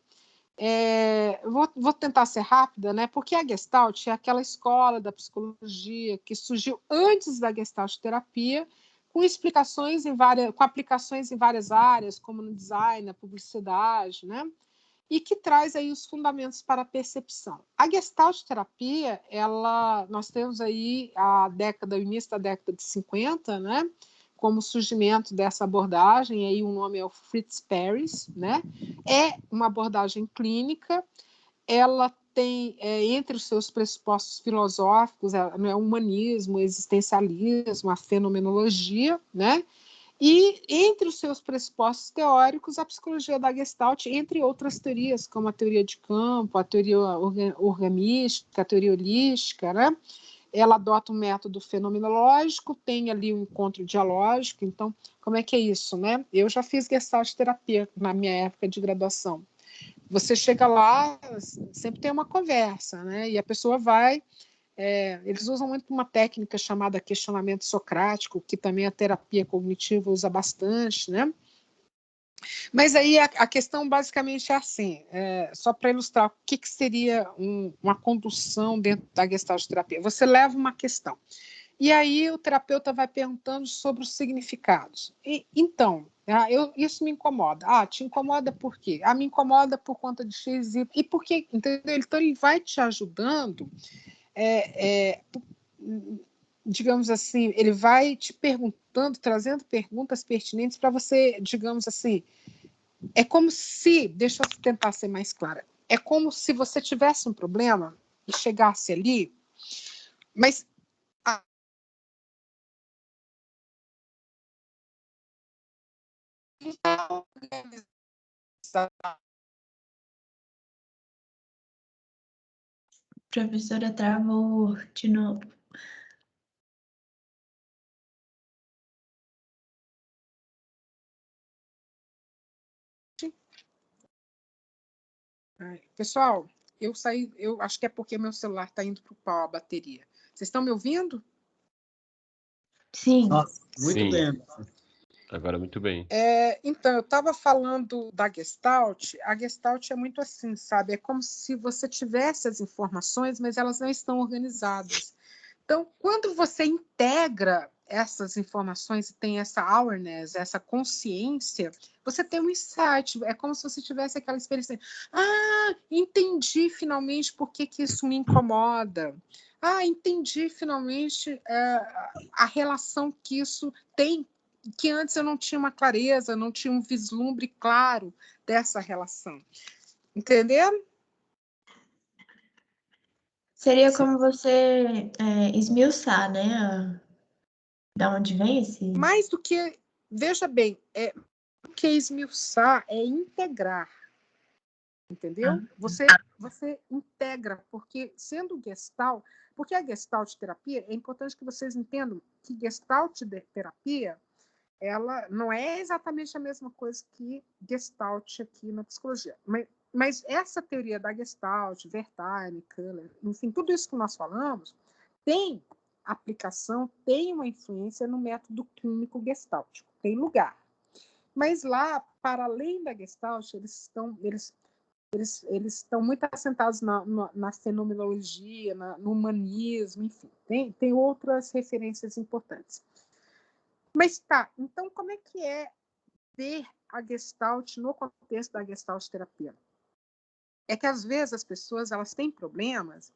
Vou tentar ser rápida, né? Porque a Gestalt é aquela escola da psicologia que surgiu antes da Gestalt terapia, com explicações com aplicações em várias áreas, como no design, na publicidade, né? E que traz aí os fundamentos para a percepção. A Gestalt terapia, nós temos aí o início da década de 50, né? Como surgimento dessa abordagem, aí o nome é o Fritz Perls, né? É uma abordagem clínica, ela tem, entre os seus pressupostos filosóficos, o humanismo, o existencialismo, a fenomenologia, né? E, entre os seus pressupostos teóricos, a psicologia da Gestalt, entre outras teorias, como a teoria de campo, a teoria organística, a teoria holística, né? Ela adota um método fenomenológico, tem ali um encontro dialógico. Então, como é que é isso, né? Eu já fiz Gestalt terapia na minha época de graduação. Você chega lá, sempre tem uma conversa, né? E a pessoa vai... eles usam muito uma técnica chamada questionamento socrático, que também a terapia cognitiva usa bastante, né? Mas aí a questão basicamente é assim, só para ilustrar o que seria uma condução dentro da Gestalt terapia. Você leva uma questão, e aí o terapeuta vai perguntando sobre os significados. Então, isso me incomoda. Te incomoda por quê? Me incomoda por conta de X, e por quê? Entendeu? Então ele vai te ajudando digamos assim, ele vai te perguntando, trazendo perguntas pertinentes para você, digamos assim, é como se, deixa eu tentar ser mais clara, é como se você tivesse um problema e chegasse ali, mas Professora, travou de novo. Pessoal, eu saí, eu acho que é porque meu celular está indo para o pau a bateria. Vocês estão me ouvindo? Sim. Nossa, muito Sim. bem. Agora muito bem. Então, eu estava falando da Gestalt. A Gestalt é muito assim, sabe? É como se você tivesse as informações, mas elas não estão organizadas. Então, quando você integra essas informações e tem essa awareness, essa consciência, você tem um insight. É como se você tivesse aquela experiência. Ah, entendi finalmente por que isso me incomoda. Ah, entendi finalmente a relação que isso tem, que antes eu não tinha uma clareza, não tinha um vislumbre claro dessa relação. Entenderam? Seria como você esmiuçar, né? Da onde vem esse... Mais do que, veja bem, do que esmiuçar é integrar. Entendeu? Você integra, porque sendo Gestalt, porque a Gestalt terapia, é importante que vocês entendam que Gestalt terapia, ela não é exatamente a mesma coisa que Gestalt aqui na psicologia. Mas essa teoria da Gestalt, Wertheim, Köhler, enfim, tudo isso que nós falamos, tem aplicação, tem uma influência no método clínico gestáltico, tem lugar. Mas lá, para além da Gestalt, eles estão muito assentados na fenomenologia, no humanismo, enfim, tem outras referências importantes. Mas tá, então como é que é ver a Gestalt no contexto da Gestalt terapia? É que às vezes as pessoas elas têm problemas,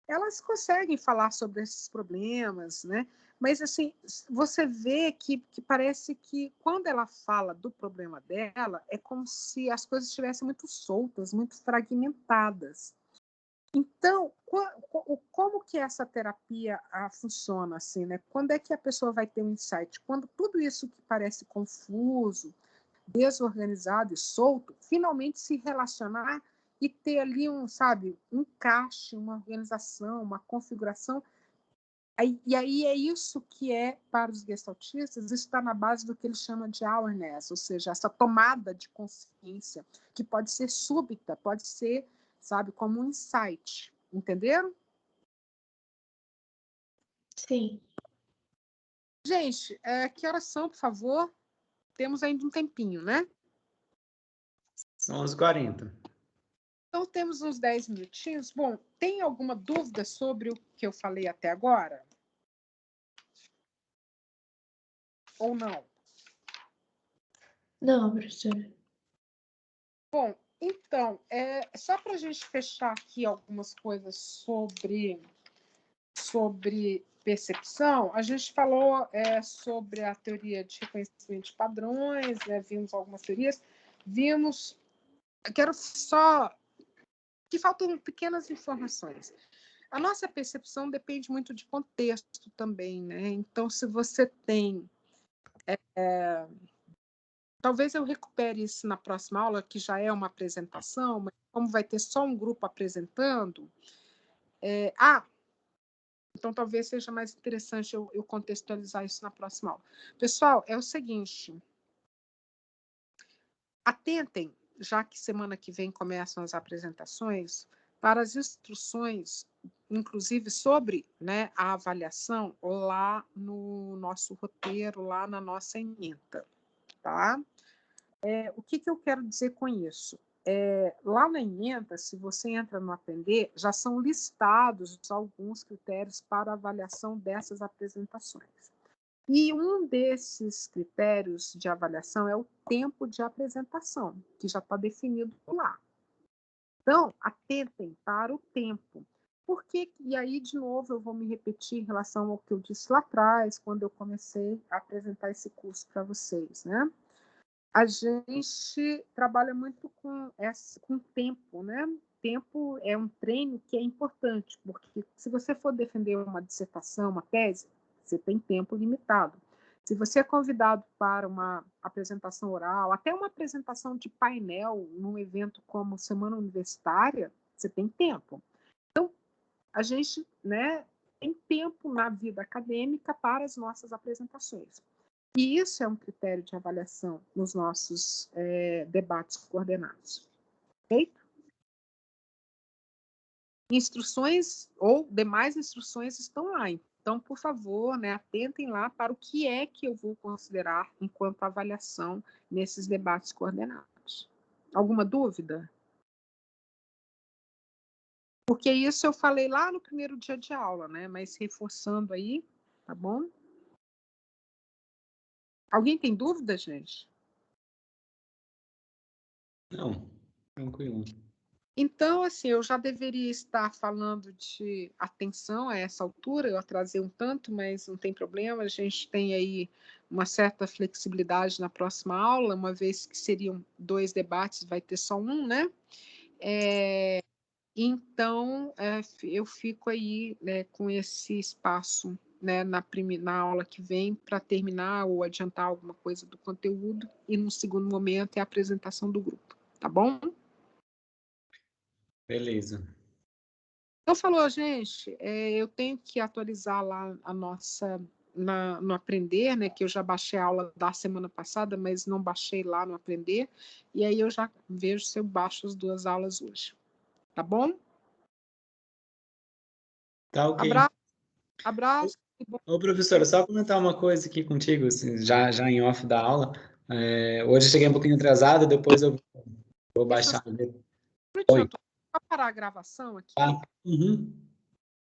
elas conseguem falar sobre esses problemas, né? Mas assim, você vê que parece que quando ela fala do problema dela, é como se as coisas estivessem muito soltas, muito fragmentadas. Então, como que essa terapia funciona assim, né? Quando é que a pessoa vai ter um insight? Quando tudo isso que parece confuso, desorganizado e solto, finalmente se relacionar e ter ali um encaixe, uma organização, uma configuração. E aí é isso que para os gestaltistas, está na base do que eles chamam de awareness, ou seja, essa tomada de consciência, que pode ser súbita, pode ser, como um insight. Entenderam? Sim. Gente, que horas são, por favor? Temos ainda um tempinho, né? São 11h40. Então, temos uns 10 minutinhos. Bom, tem alguma dúvida sobre o que eu falei até agora? Ou não? Não, professora. Bom, então, só para a gente fechar aqui algumas coisas sobre percepção, a gente falou sobre a teoria de reconhecimento de padrões, né? Vimos algumas teorias, quero só que faltam pequenas informações. A nossa percepção depende muito de contexto também, né? Então, se você tem... talvez eu recupere isso na próxima aula, que já é uma apresentação, mas como vai ter só um grupo apresentando... então talvez seja mais interessante eu contextualizar isso na próxima aula. Pessoal, é o seguinte... Atentem, já que semana que vem começam as apresentações, para as instruções, inclusive sobre, né, a avaliação lá no nosso roteiro, lá na nossa ementa, tá? O que eu quero dizer com isso? Lá na ementa, se você entra no Aprender, já são listados alguns critérios para avaliação dessas apresentações. E um desses critérios de avaliação é o tempo de apresentação, que já está definido lá. Então, atentem para o tempo. E aí, de novo, eu vou me repetir em relação ao que eu disse lá atrás, quando eu comecei a apresentar esse curso para vocês, né? A gente trabalha muito com tempo, né? Tempo é um treino que é importante, porque se você for defender uma dissertação, uma tese, você tem tempo limitado. Se você é convidado para uma apresentação oral, até uma apresentação de painel num evento como Semana Universitária, você tem tempo. Então, a gente, né, tem tempo na vida acadêmica para as nossas apresentações. E isso é um critério de avaliação nos nossos debates coordenados. Feito? Instruções ou demais instruções estão lá. Então, por favor, né, atentem lá para o que é que eu vou considerar enquanto avaliação nesses debates coordenados. Alguma dúvida? Porque isso eu falei lá no primeiro dia de aula, né? Mas reforçando aí, tá bom? Alguém tem dúvida, gente? Não, tranquilo. Então, assim, eu já deveria estar falando de atenção a essa altura, eu atrasei um tanto, mas não tem problema, a gente tem aí uma certa flexibilidade na próxima aula, uma vez que seriam 2 debates, vai ter só um, né? Então, eu fico aí, né, com esse espaço, né, na aula que vem para terminar ou adiantar alguma coisa do conteúdo, e no segundo momento é a apresentação do grupo, tá bom? Beleza. Então, falou, gente, eu tenho que atualizar lá a nossa, no Aprender, né, que eu já baixei a aula da semana passada, mas não baixei lá no Aprender, e aí eu já vejo se eu baixo as 2 aulas hoje, tá bom? Tá ok. Abraço. Ô, professora, só comentar uma coisa aqui contigo, assim, já em off da aula. Hoje eu cheguei um pouquinho atrasado, depois eu vou baixar. Oi. Vou parar a gravação aqui. Tá. Uhum.